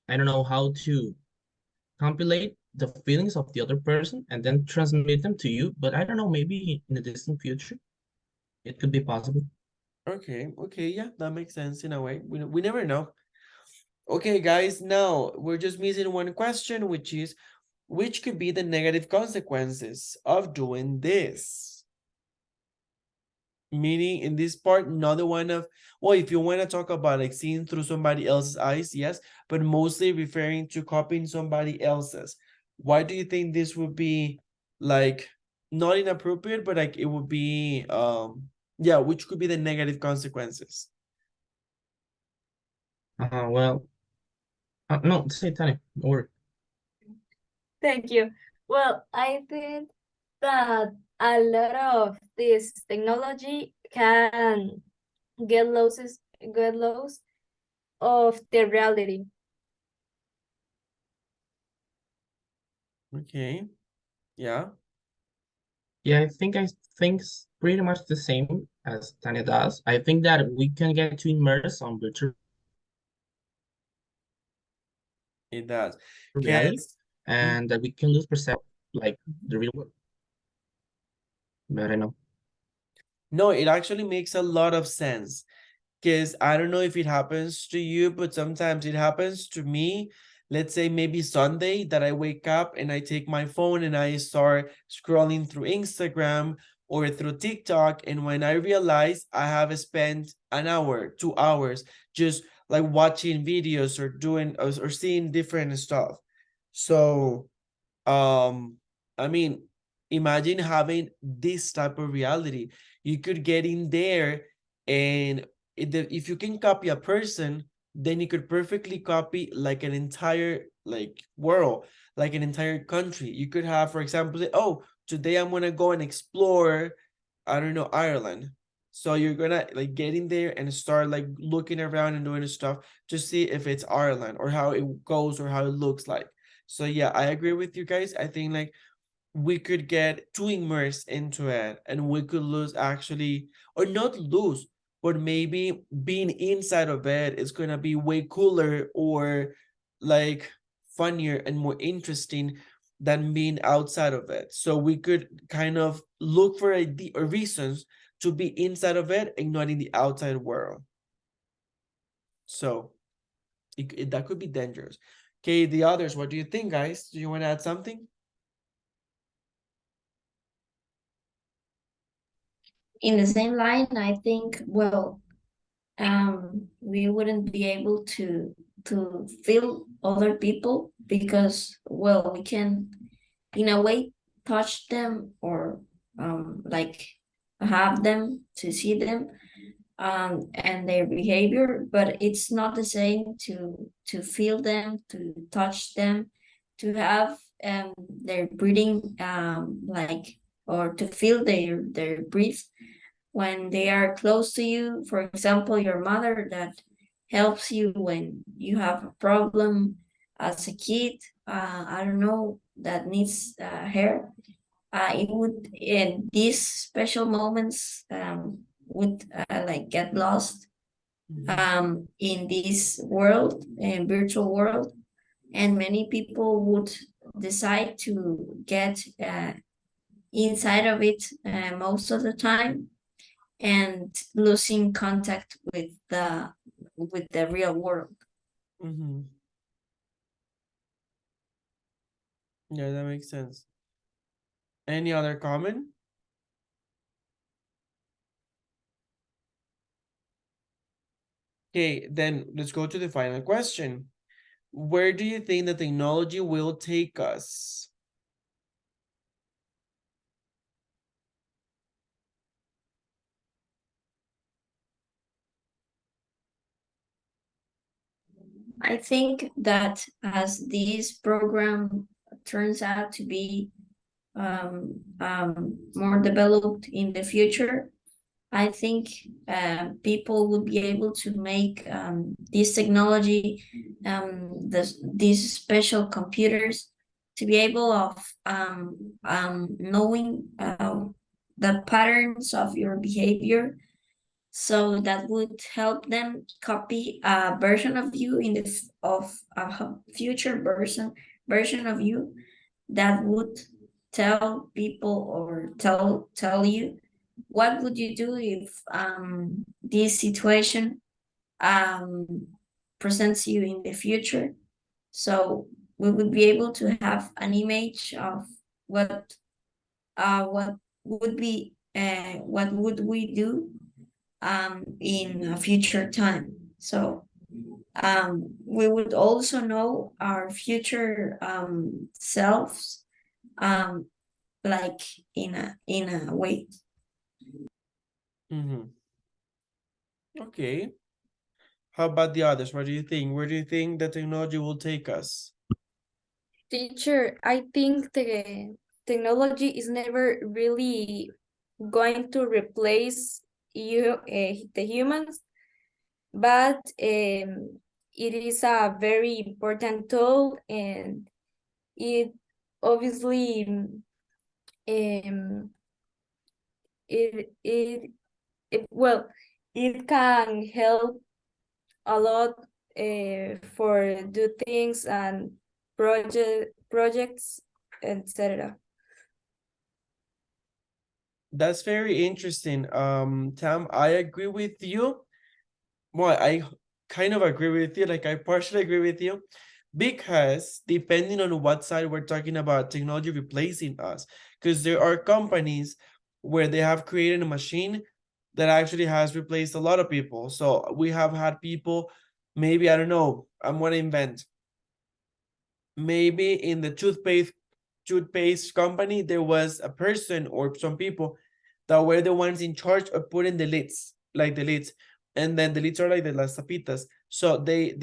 I don't know how to compilate the feelings of the other person and then transmit them to you. But I don't know, maybe in the distant future, it could be possible. okay, yeah, that makes sense in a way. We never know. Okay, guys, now we're just missing one question, which could be the negative consequences of doing this? Meaning in this part, another one of, well, if you want to talk about like seeing through somebody else's eyes, yes, but mostly referring to copying somebody else's. Why do you think this would be like not inappropriate, but like it would be yeah, which could be the negative consequences? Well, no, say Tanya, or Thank you. Well, I think that a lot of this technology can get lost of the reality. Okay, yeah. yeah, I think pretty much the same as Tanya does. I think that we can get to immerse on virtual It does. reality, 'Cause- and that we can lose perception like the real world. But I know. No, it actually makes a lot of sense. Because I don't know if it happens to you, but sometimes it happens to me. Let's say maybe Sunday that I wake up and I take my phone and I start scrolling through Instagram or through TikTok. And when I realize I have spent an hour, 2 hours, just like watching videos or doing or seeing different stuff. So I mean, imagine having this type of reality. You could get in there, and if you can copy a person, then you could perfectly copy like an entire like world, like an entire country. You could have, for example, oh, today I'm gonna go and explore, I don't know, Ireland. So you're gonna like get in there and start like looking around and doing stuff to see if it's Ireland or how it goes or how it looks like. So yeah, I agree with you guys. I think like we could get too immersed into it and we could lose actually, or not lose, but maybe being inside of it is gonna be way cooler or like funnier and more interesting than being outside of it. So we could kind of look for reasons to be inside of it and not in the outside world. So that could be dangerous. Okay, the others, what do you think, guys? Do you want to add something? In the same line, I think, well, we wouldn't be able to feel other people because, well, we can, in a way, touch them or like have them to see them and their behavior, but it's not the same to feel them, to touch them, to have their breathing like, or to feel their breath when they are close to you. For example, your mother that helps you when you have a problem as a kid, I don't know, that needs hair. It would, in these special moments, would like get lost in this world, virtual world, and many people would decide to get inside of it most of the time and losing contact with the real world. Mm-hmm. Yeah, that makes sense. Any other comment? Okay, then let's go to the final question. Where do you think the technology will take us? I think that as this program turns out to be more developed in the future, I think people would be able to make this technology, these special computers, to be able of knowing the patterns of your behavior, so that would help them copy a version of you in the of a future version of you that would tell people or tell you what would you do if this situation presents you in the future. So we would be able to have an image of what would be what would we do in a future time. So we would also know our future selves like in a way. Mm-hmm. Okay. How about the others? What do you think? Where do you think the technology will take us? Teacher, I think the technology is never really going to replace the humans, but it is a very important tool, and it obviously well, it can help a lot for do things and projects, etc. That's very interesting. Tam, I agree with you. Well, I kind of agree with you, like I partially agree with you, because depending on what side we're talking about technology replacing us, because there are companies where they have created a machine that actually has replaced a lot of people. So we have had people, maybe, I don't know, I'm gonna invent, maybe in the toothpaste company, there was a person or some people that were the ones in charge of putting the lids, like the lids, and then the lids are like the las tapitas. So they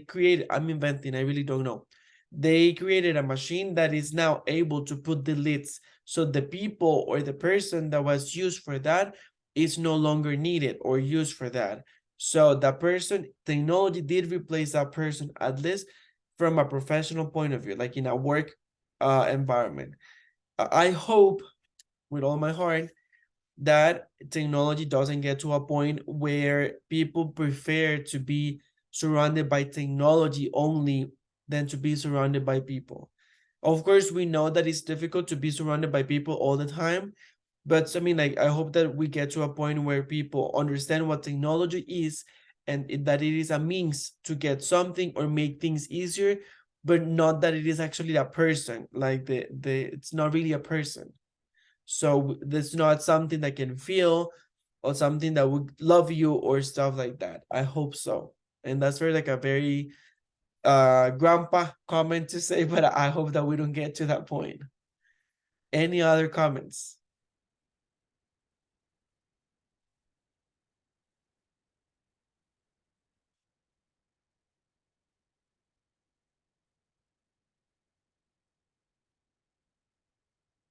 created. I'm inventing. I really don't know. They created a machine that is now able to put the lids. So the people or the person that was used for that is no longer needed or used for that. So that person, technology did replace that person, at least from a professional point of view, like in a work environment. I hope with all my heart that technology doesn't get to a point where people prefer to be surrounded by technology only than to be surrounded by people. Of course, we know that it's difficult to be surrounded by people all the time, but I mean, like, I hope that we get to a point where people understand what technology is and that it is a means to get something or make things easier, but not that it is actually a person. Like it's not really a person. So that's not something that can feel or something that would love you or stuff like that. I hope so. And that's very like a very grandpa comment to say, but I hope that we don't get to that point. Any other comments?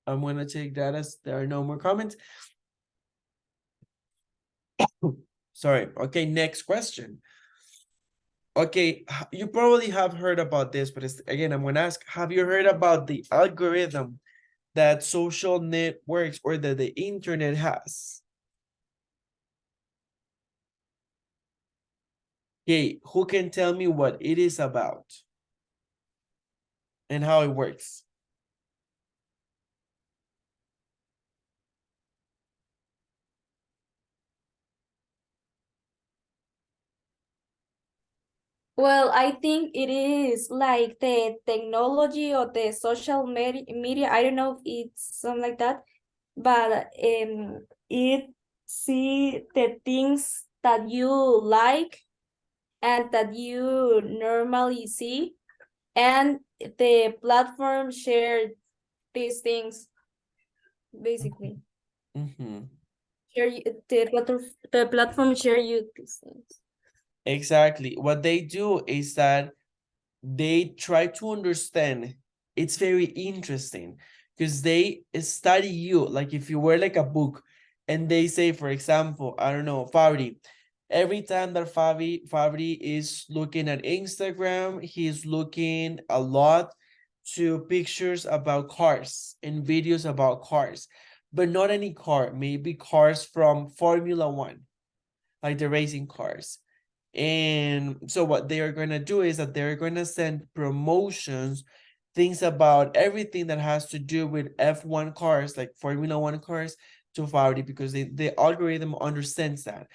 I'm gonna take that as there are no more comments. Sorry. Okay, next question. Okay, you probably have heard about this, but again, I'm gonna ask, have you heard about the algorithm that social networks or that the internet has? Okay, who can tell me what it is about and how it works? Well, I think it is like the technology or the social media. I don't know if it's something like that, but it see the things that you like and that you normally see, and the platform share these things basically. Mm-hmm. The platform share you these things. Exactly. What they do is that they try to understand. It's very interesting because they study you like if you were like a book, and they say, for example, I don't know, Fabri, every time that Fabri is looking at Instagram, he's looking a lot to pictures about cars and videos about cars, but not any car, maybe cars from Formula One, like the racing cars. And so what they are going to do is that they're going to send promotions, things about everything that has to do with F1 cars, like Formula One cars, to Fauci, because the algorithm understands that.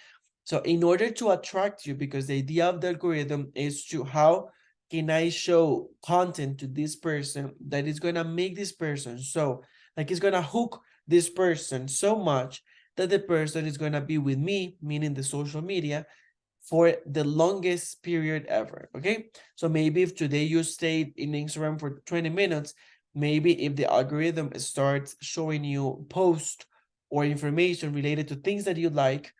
So in order to attract you, because the idea of the algorithm is to how can I show content to this person that is going to make this person so, like it's going to hook this person so much that the person is going to be with me, meaning the social media, for the longest period ever. Okay, so maybe if today you stayed in Instagram for 20 minutes, maybe if the algorithm starts showing you posts or information related to things that you like,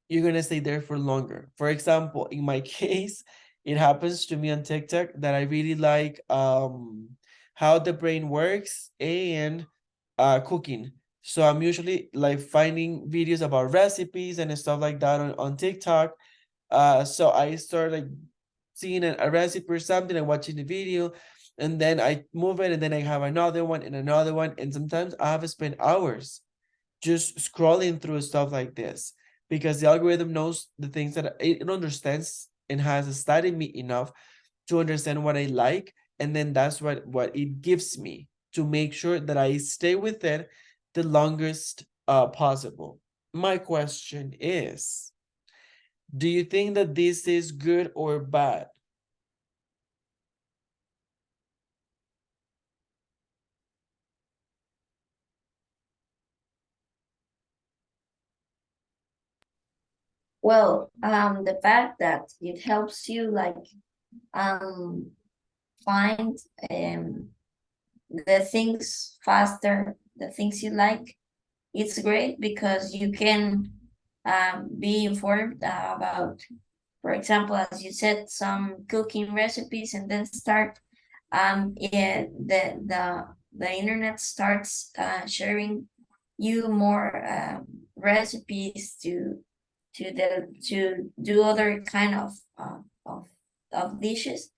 you're gonna stay there for longer. For example, in my case, it happens to me on TikTok that I really like how the brain works and cooking. So I'm usually like finding videos about recipes and stuff like that on TikTok. So I start like seeing a recipe or something and watching the video, and then I move it, and then I have another one and another one, and sometimes I have spent hours just scrolling through stuff like this, because the algorithm knows the things that it understands and has studied me enough to understand what I like, and then that's what it gives me to make sure that I stay with it the longest possible. My question is, do you think that this is good or bad? Well, the fact that it helps you like find the things faster, the things you like, it's great because you can be informed about, for example, as you said, some cooking recipes, and then start yeah, the internet starts sharing you more recipes to do other kind of dishes.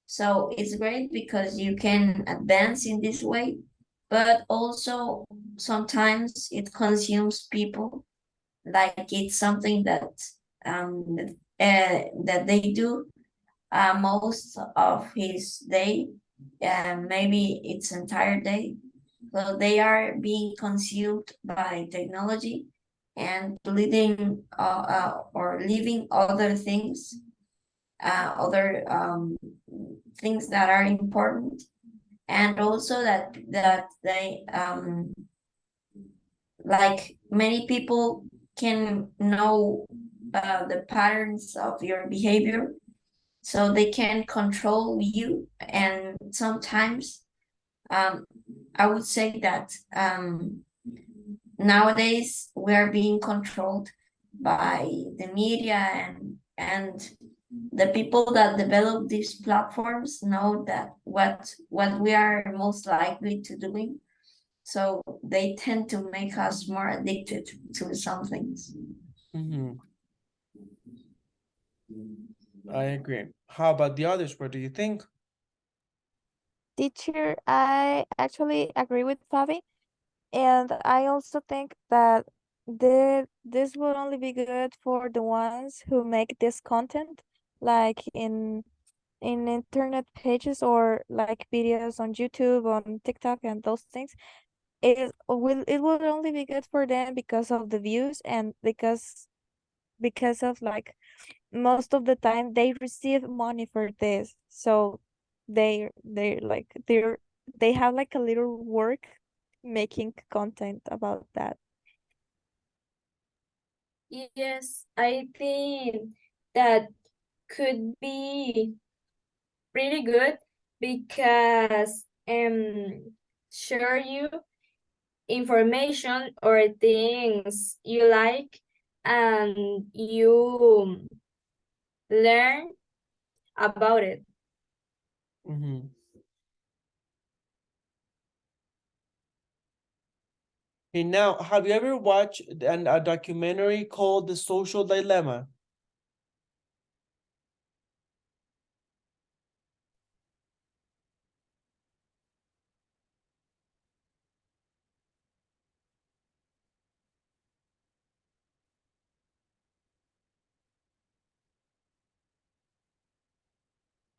So it's great because you can advance in this way, but also sometimes it consumes people, like it's something that that they do most of his day, maybe its entire day. So they are being consumed by technology and leading or leaving other things, other things that are important, and also that they like many people can know the patterns of your behavior, so they can control you. And sometimes I would say that nowadays we're being controlled by the media, and the people that develop these platforms know that what we are most likely to doing, so they tend to make us more addicted to some things. Mm-hmm. I agree. How about the others? What do you think? Teacher, I actually agree with Fabi, and I also think that this will only be good for the ones who make this content, like in internet pages or like videos on YouTube, on TikTok, and those things. It will only be good for them because of the views, and because of like most of the time they receive money for this, so they have like a little work making content about that. Yes, I think that could be pretty good because share you information or things you like, and you learn about it. Mm-hmm. Okay, now, have you ever watched a documentary called The Social Dilemma?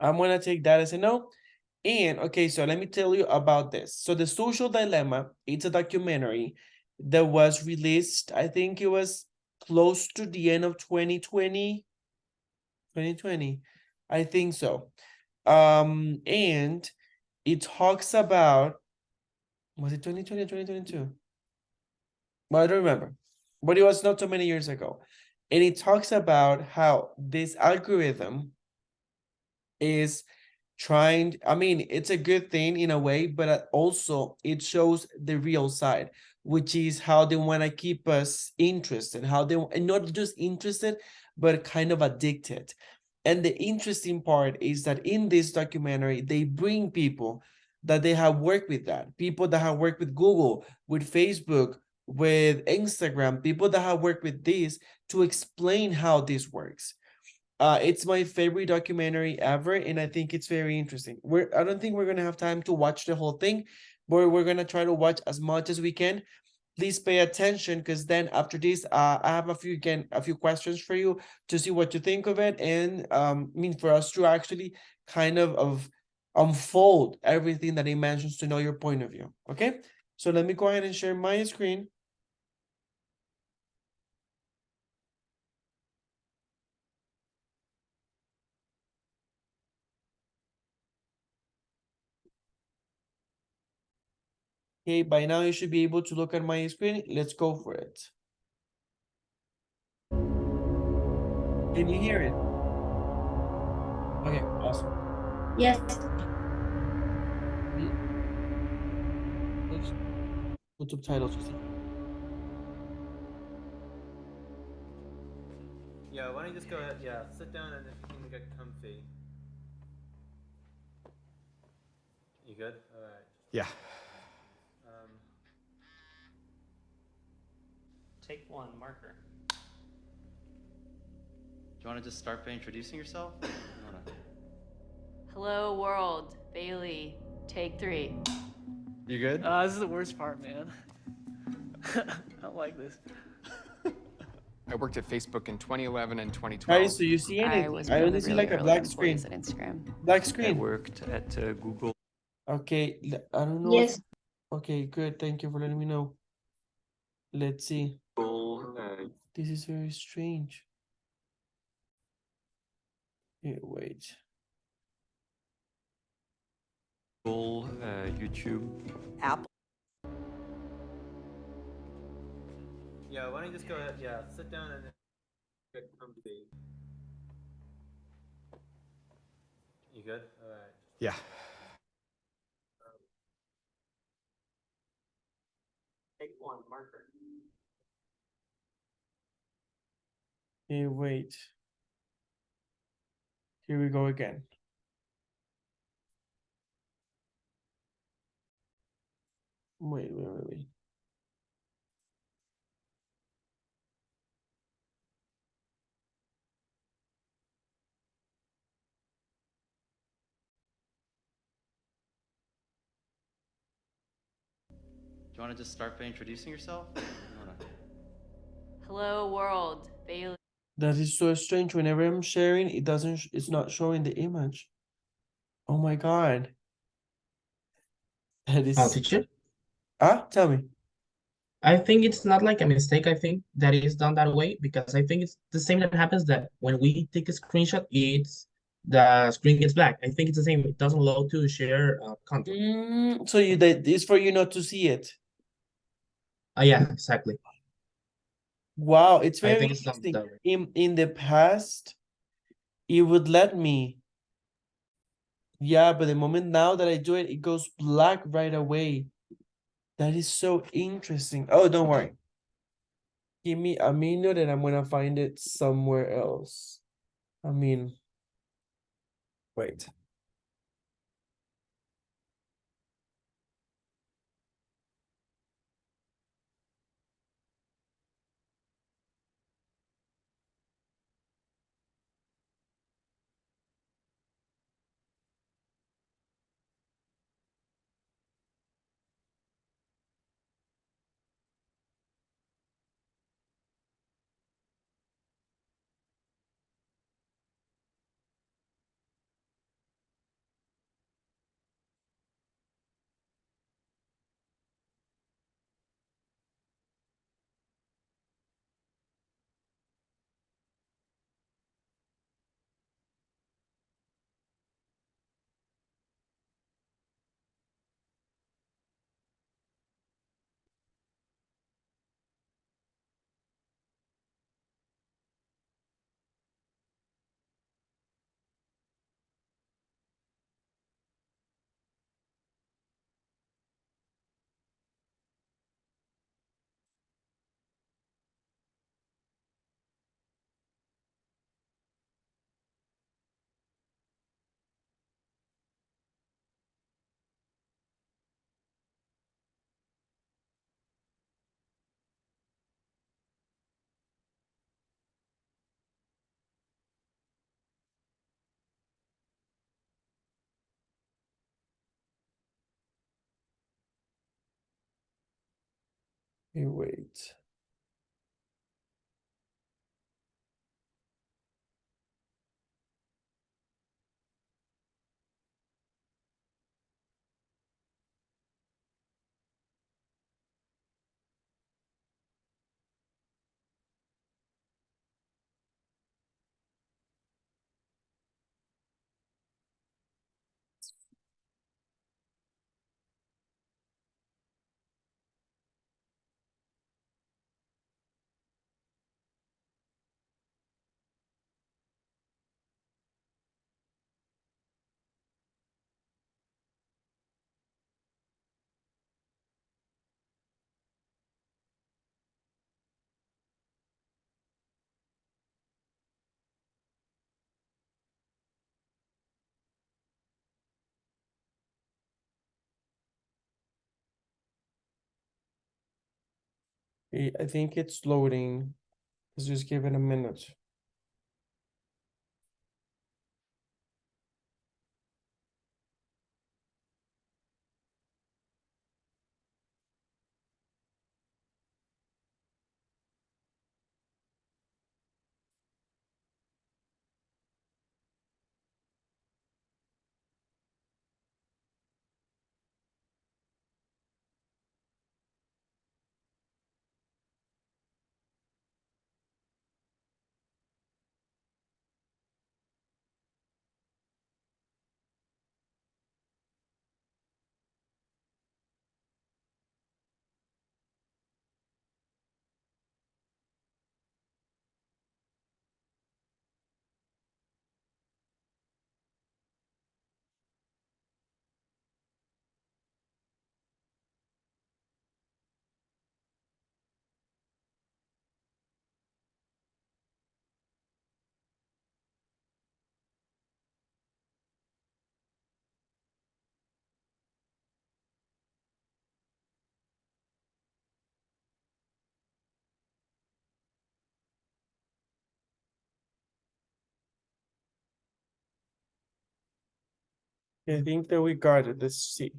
I'm gonna take that as a no. And okay, so let me tell you about this. So The Social Dilemma, it's a documentary that was released, I think it was close to the end of 2020. 2020, I think so. And it talks about, was it 2020 or 2022? Well, I don't remember, but it was not so many years ago. And it talks about how this algorithm is trying, I mean, it's a good thing in a way, but also it shows the real side, which is how they want to keep us interested, how they, and not just interested, but kind of addicted. And the interesting part is that in this documentary, they bring people that they have worked with, that people that have worked with Google, with Facebook, with Instagram, people that have worked with this to explain how this works. It's my favorite documentary ever, and I think it's very interesting. I don't think we're gonna have time to watch the whole thing, but we're gonna try to watch as much as we can please pay attention, because then after this, I have a few questions for you to see what you think of it, and I mean, for us to actually kind of unfold everything that he mentions to know your point of view. Okay, so let me go ahead and share my screen. Okay, by now you should be able to look at my screen. Let's go for it. Can you hear it? Okay, awesome. Yes. Let's put subtitles to see. Yeah, why don't you just go ahead? Yeah, sit down and if you can get comfy. You good? All right. Yeah. Um, Take one, marker. Do you want to just start by introducing yourself? Hello, world. Bailey, take 3. You good? This is the worst part, man. I don't like this. I worked at Facebook in 2011 and 2012. Guys, so you see I anything? was I one of only the see really like a early black screen. employees at Instagram. Black I screen. worked at Google. Okay, I don't know. Yes. Okay, good. Thank you for letting me know. Let's see. This is very strange. Here, wait. Google, YouTube. yeah, why don't you just go ahead? Yeah, sit down and get comfy. You good? All right. Yeah. Take one, marker. Here, wait. Here we go again. Wait. Do you want to just start by introducing yourself? Hello, world. Bailey. That is so strange. Whenever I'm sharing, it doesn't. It's not showing the image. Oh my god. That is. Teacher, Tell me. I think it's not like a mistake. I think that it is done that way because I think it's the same that happens that when we take a screenshot, the screen gets black. I think it's the same. It doesn't allow to share content. So that is for you not to see it. Yeah, exactly. Wow, it's I very think it's done interesting. that way. In the past, it would let me. Yeah, but the moment now that I do it, it goes black right away. That is so interesting. Oh, don't worry. Give me a minute and I'm gonna find it somewhere else. I mean, wait. Okay, wait. I think it's loading. Let's just give it a minute. I think that we got it. Let's see.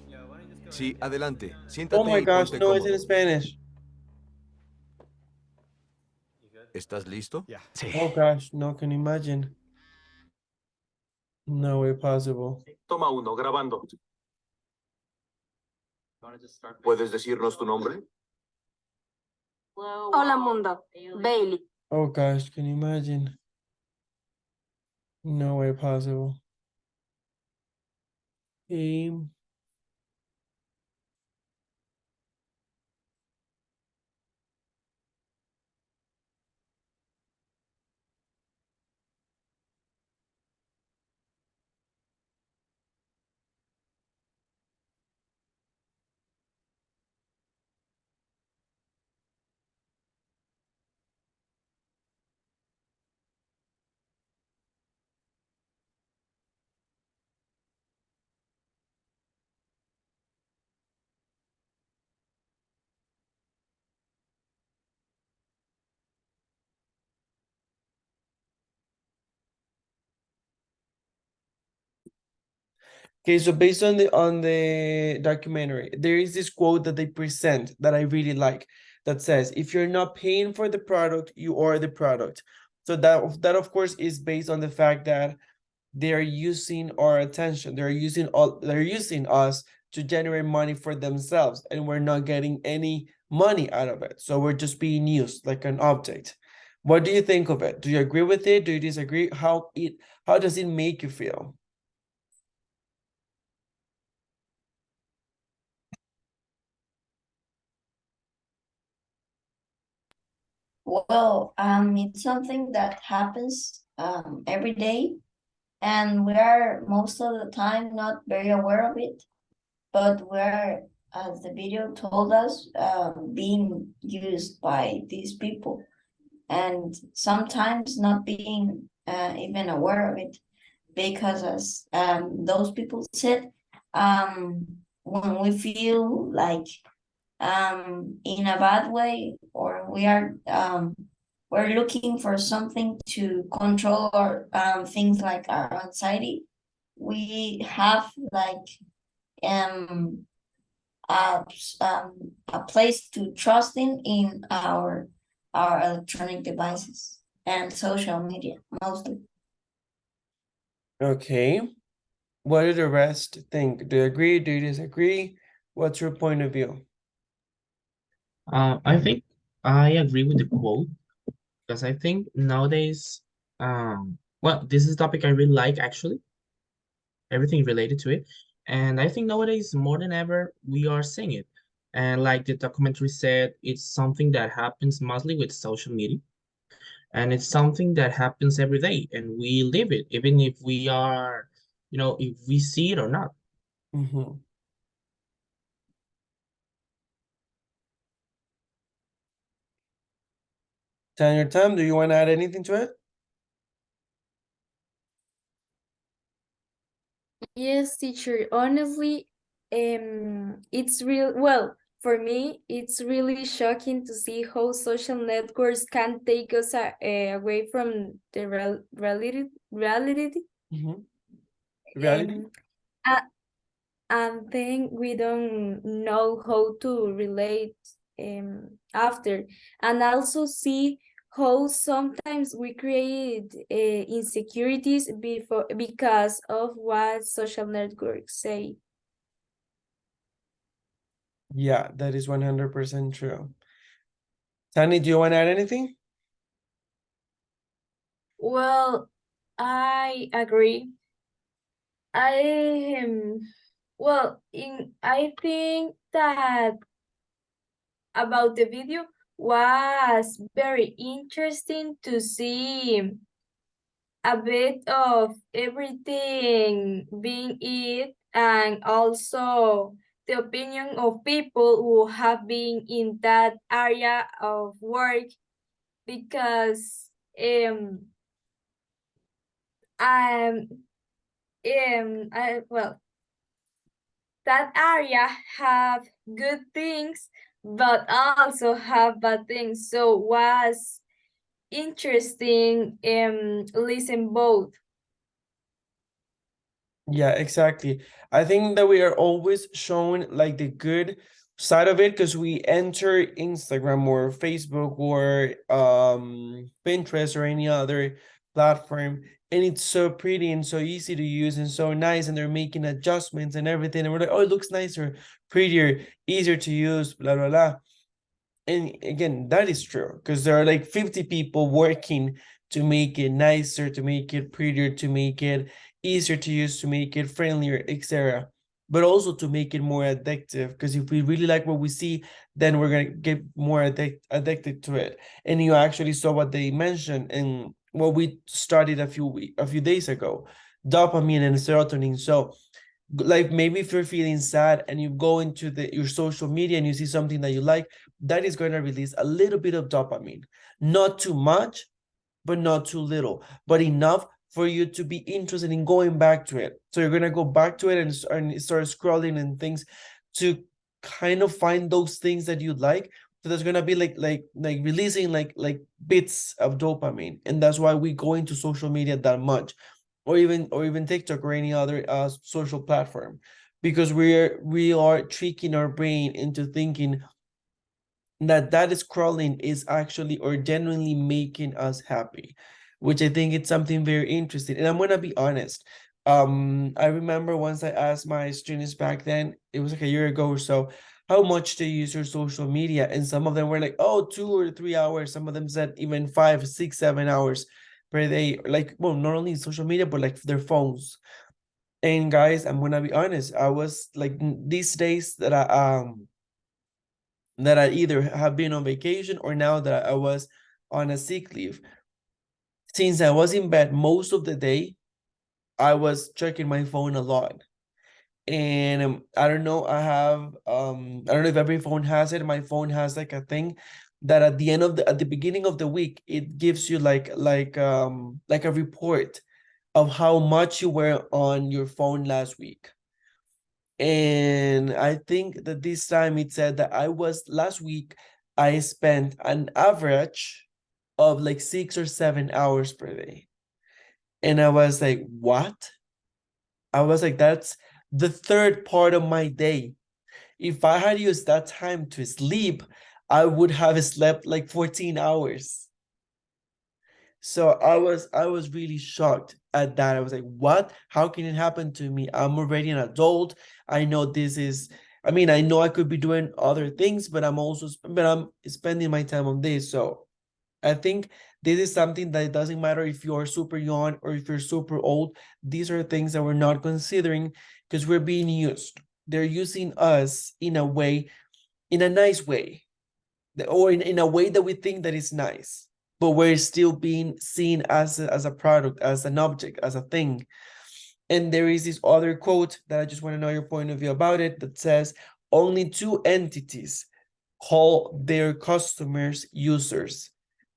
Yeah, why don't you just go Sí, ahead and adelante. sit down and- Siéntate Oh my y gosh, ponte no, it's cómodo. in Spanish. You good? ¿Estás listo? Sí. Oh gosh, no, can you imagine? No way possible. Toma uno, grabando. You want to just start? by ¿Puedes introducing decirnos tu yourself? nombre? Hola mundo. Bailey. Oh gosh, can you imagine? No way possible. Um, Okay, so based on the documentary, there is this quote that they present that I really like that says, if you're not paying for the product, you are the product. So that of course is based on the fact that they're using our attention. They're using us to generate money for themselves, and we're not getting any money out of it. So we're just being used like an object. What do you think of it? Do you agree with it? Do you disagree? How does it make you feel? Well, it's something that happens every day, and we are most of the time not very aware of it, but we're, as the video told us, being used by these people, and sometimes not being even aware of it. because as those people said, when we feel like in a bad way, or we're looking for something to control our things like our anxiety, we have like a, a place to trust in our electronic devices and social media mostly. Okay. What do the rest think? Do you agree? Do you disagree? What's your point of view? I think I agree with the quote because I think nowadays, well, this is a topic I really like actually, everything related to it. And I think nowadays, more than ever, we are seeing it. And like the documentary said, it's something that happens mostly with social media. And it's something that happens every day, and we live it, even if we are, if we see it or not. Mm-hmm. Tanya, Tam, do you want to add anything to it? Yes, teacher. Honestly, it's real. Well, for me, it's really shocking to see how social networks can take us away from the reality. Mm-hmm. Reality? Uh, and then we don't know how to relate after, and also see how sometimes we create insecurities because of what social networks say. Yeah, that is 100% true. Tani, do you want to add anything? Well, I agree. I I think that about the video was very interesting to see a bit of everything being it, and also the opinion of people who have been in that area of work, because um well, that area have good things but also have bad things, so was interesting listen both. Yeah, exactly. I think that we are always shown like the good side of it because we enter Instagram or Facebook or Pinterest or any other platform, and it's so pretty and so easy to use and so nice, and they're making adjustments and everything, and we're like, oh, it looks nicer, prettier, easier to use, blah blah blah. And again, that is true because there are like 50 people working to make it nicer, to make it prettier, to make it easier to use, to make it friendlier, etc. But also to make it more addictive, because if we really like what we see, then we're gonna get more addicted to it. And you actually saw what they mentioned and what we started a few days ago, dopamine and serotonin. So like maybe if you're feeling sad and you go into your social media and you see something that you like, that is going to release a little bit of dopamine, not too much but not too little, but enough for you to be interested in going back to it. So you're going to go back to it and start scrolling and things to kind of find those things that you like. So there's going to be like releasing like bits of dopamine, and that's why we go into social media that much, or even TikTok or any other social platform, because we are tricking our brain into thinking that scrolling is actually or genuinely making us happy, which I think it's something very interesting. And I'm gonna be honest. I remember once I asked my students back then, it was like a year ago or so, how much they use your social media, and some of them were like, oh, 2 or 3 hours. Some of them said even 5, 6, 7 hours per day. Like, well, not only social media, but like their phones. And guys, I'm gonna be honest. I was like these days that I either have been on vacation or now that I was on a sick leave. Since I was in bed most of the day, I was checking my phone a lot. And I don't know, I don't know if every phone has it. My phone has like a thing that at the beginning of the week, it gives you like a report of how much you were on your phone last week. And I think that this time it said that last week, I spent an average of like 6 or 7 hours per day. And I was like, what? I was like, that's the third part of my day. If I had used that time to sleep, I would have slept like 14 hours. So I was really shocked at that. I was like, what? How can it happen to me? I'm already an adult. I know this is, I mean, I know I could be doing other things, but I'm spending my time on this. So I think this is something that it doesn't matter if you're super young or if you're super old. These are things that we're not considering because we're being used. They're using us in a way, in a nice way, or in a way that we think that is nice, but we're still being seen as a product, as an object, as a thing. And there is this other quote that I just want to know your point of view about it that says, only two entities call their customers users.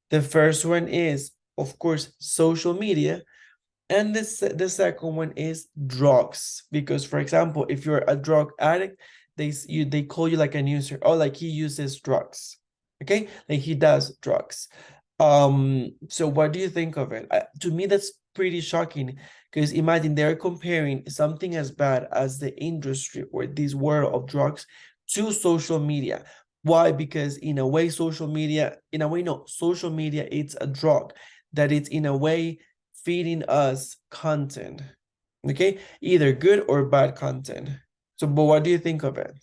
The first one is, of course, social media. And the second one is drugs. Because, for example, if you're a drug addict, they call you like a user. Oh, like he uses drugs. Okay, like he does drugs. So what do you think of it? To me, that's pretty shocking because imagine they're comparing something as bad as the industry or this world of drugs to social media. Why? Because in a way, social media, social media, it's a drug that it's in a way feeding us content. Okay, either good or bad content. So, but what do you think of it?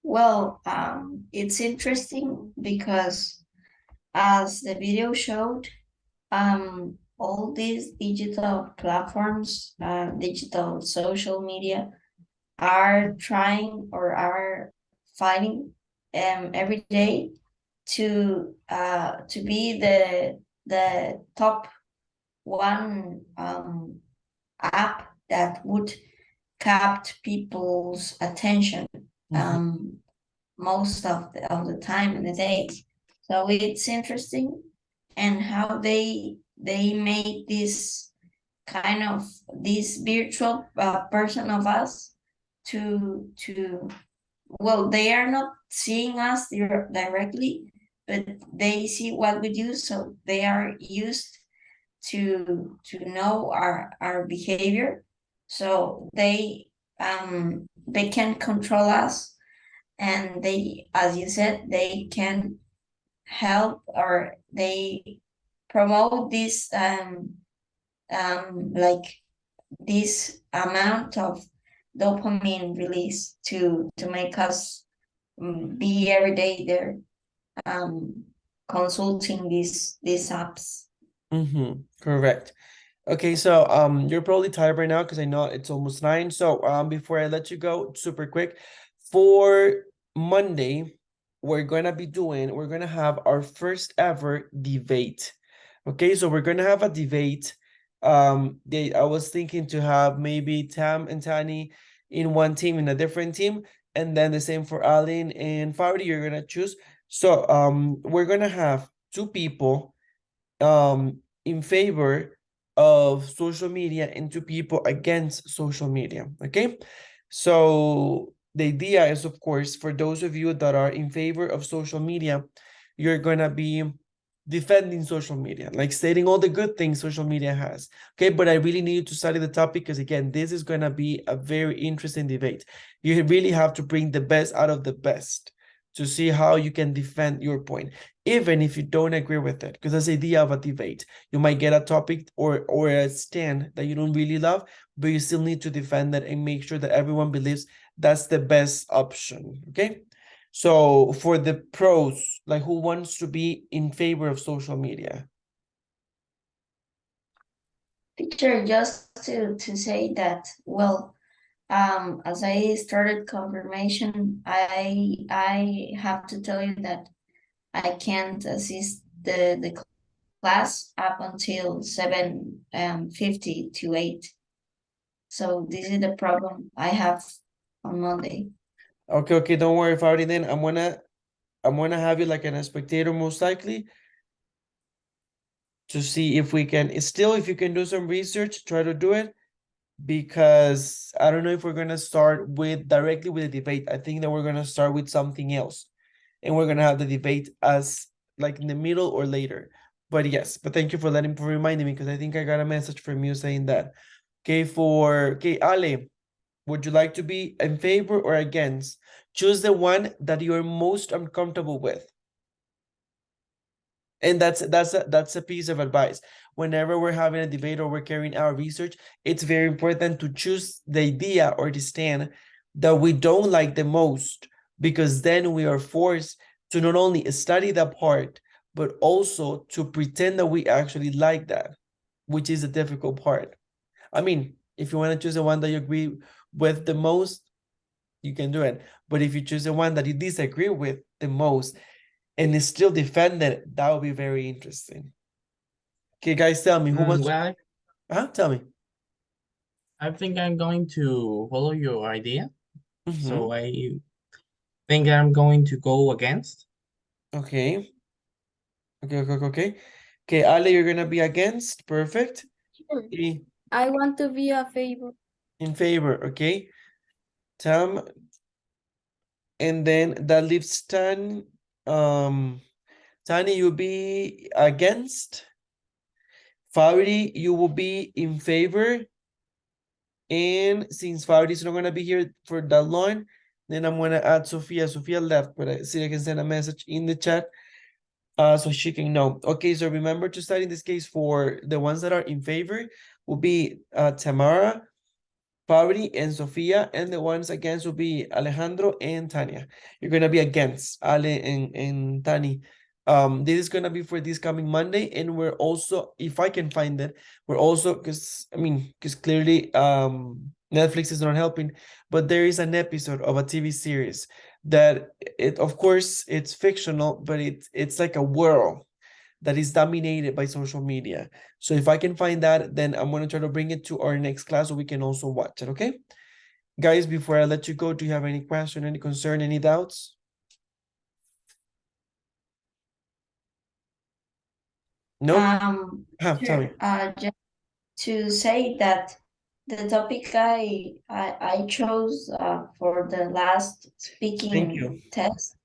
Well, it's interesting because as the video showed, all these digital platforms, digital social media are trying or are fighting every day to be the top one app that would capture people's attention most of the time in the day. So it's interesting and how they make this kind of this virtual person of us to well, they are not seeing us directly, but they see what we do, so they are used to know our behavior, so they can control us, and they, as you said, they can help or they promote this like this amount of dopamine release to make us be every day there consulting these apps. Correct. Okay, so you're probably tired right now because I know it's almost 9. So before I let you go, super quick, for Monday, we're gonna have our first ever debate. Okay, so we're gonna have a debate. I was thinking to have maybe Tam and Tani in one team, in a different team, and then the same for Aline and Fabri, you're gonna choose. So we're gonna have two people in favor of social media and two people against social media. Okay, so the idea is, of course, for those of you that are in favor of social media, you're gonna be defending social media, like stating all the good things social media has. Okay, but I really need you to study the topic because, again, this is gonna be a very interesting debate. You really have to bring the best out of the best to see how you can defend your point, even if you don't agree with it, because that's the idea of a debate. You might get a topic or a stand that you don't really love, but you still need to defend it and make sure that everyone believes that's the best option. Okay, so for the pros, like who wants to be in favor of social media? Teacher, just to say that, well, as I started confirmation, I have to tell you that I can't assist the class up until 7:50 to 8. So this is the problem I have on Monday. Okay, don't worry, Faudi. Then I'm gonna have you like an spectator most likely to see if we can still, if you can do some research, try to do it, because I don't know if we're gonna start with directly with the debate. I think that we're gonna start with something else, and we're gonna have the debate as like in the middle or later. But yes, but thank you for reminding me, because I think I got a message from you saying that. Okay, Ale, would you like to be in favor or against? Choose the one that you're most uncomfortable with. And that's a piece of advice. Whenever we're having a debate or we're carrying out research, it's very important to choose the idea or the stand that we don't like the most, because then we are forced to not only study that part, but also to pretend that we actually like that, which is the difficult part. I mean, if you want to choose the one that you agree with the most, you can do it. But if you choose the one that you disagree with the most and still defend it, that would be very interesting. Okay, guys, tell me who wants. Well, Tell me. I think I'm going to follow your idea. Mhm. So I think I'm going to go against. Okay. Okay, Ale, you're gonna be against. Perfect. Sure. Okay, I want to be a favor. in favor. Okay. Tam, and then that leaves Tan. Tani, you'll be against. Faudi, you will be in favor. And since Faudi is not gonna be here for that long, then I'm gonna add Sophia. Sophia left, but I see I can send a message in the chat so she can know. Okay, so remember to study in this case for the ones that are in favor will be Tamara, Faudi, and Sophia, and the ones against will be Alejandro and Tania. You're gonna be against Ale and Tani. This is gonna be for this coming Monday, and we're also, if I can find it, we're also, because clearly Netflix is not helping, but there is an episode of a TV series that it, of course, it's fictional, but it's like a world that is dominated by social media. So if I can find that, then I'm going to try to bring it to our next class so we can also watch it, okay? Guys, before I let you go, do you have any question, any concern, any doubts? No? Tell Sure. me. Just to say that the topic I chose for the last Thank speaking you. test,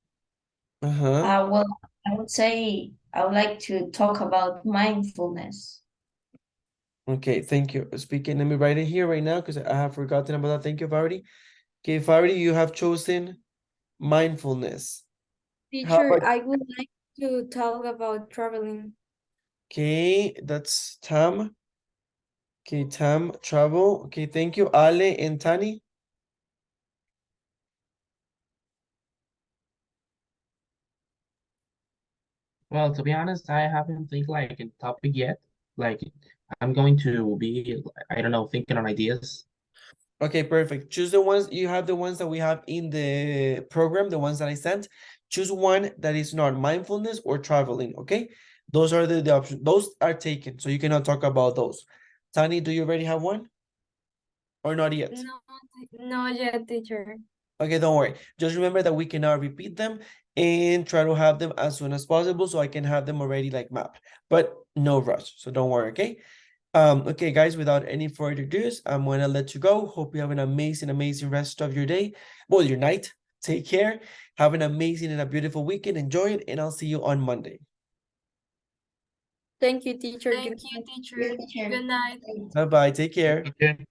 Uh-huh. well, I would say I would like to talk about mindfulness. Okay, thank you. Speaking, let me write it here right now because I have forgotten about that. Thank you, Faudi. Okay, Faudi, you have chosen mindfulness. How Teacher, about, I would like to talk about traveling. okay, that's Tam. Okay, Tam, travel. Okay, thank you. Ale and Tani. Well, to be honest, I haven't think like a topic yet. Like I'm going to be, I don't know, thinking on ideas. Okay, perfect. Choose the ones, you have the ones that we have in the program, the ones that I sent. Choose one that is not mindfulness or traveling, okay? Those are the options. Those are taken, so you cannot talk about those. Tani, do you already have one? Or not yet? No, not yet, teacher. Okay, don't worry. Just remember that we cannot repeat them and try to have them as soon as possible so I can have them already like mapped. But no rush, so don't worry, okay? Okay, guys, without any further ado, I'm gonna let you go. Hope you have an amazing rest of your day. Well, your night. Take care. Have an amazing and a beautiful weekend. Enjoy it, and I'll see you on Monday. Thank you, teacher. Thank you, teacher. Teacher. Good night. Bye-bye. Take care. Okay.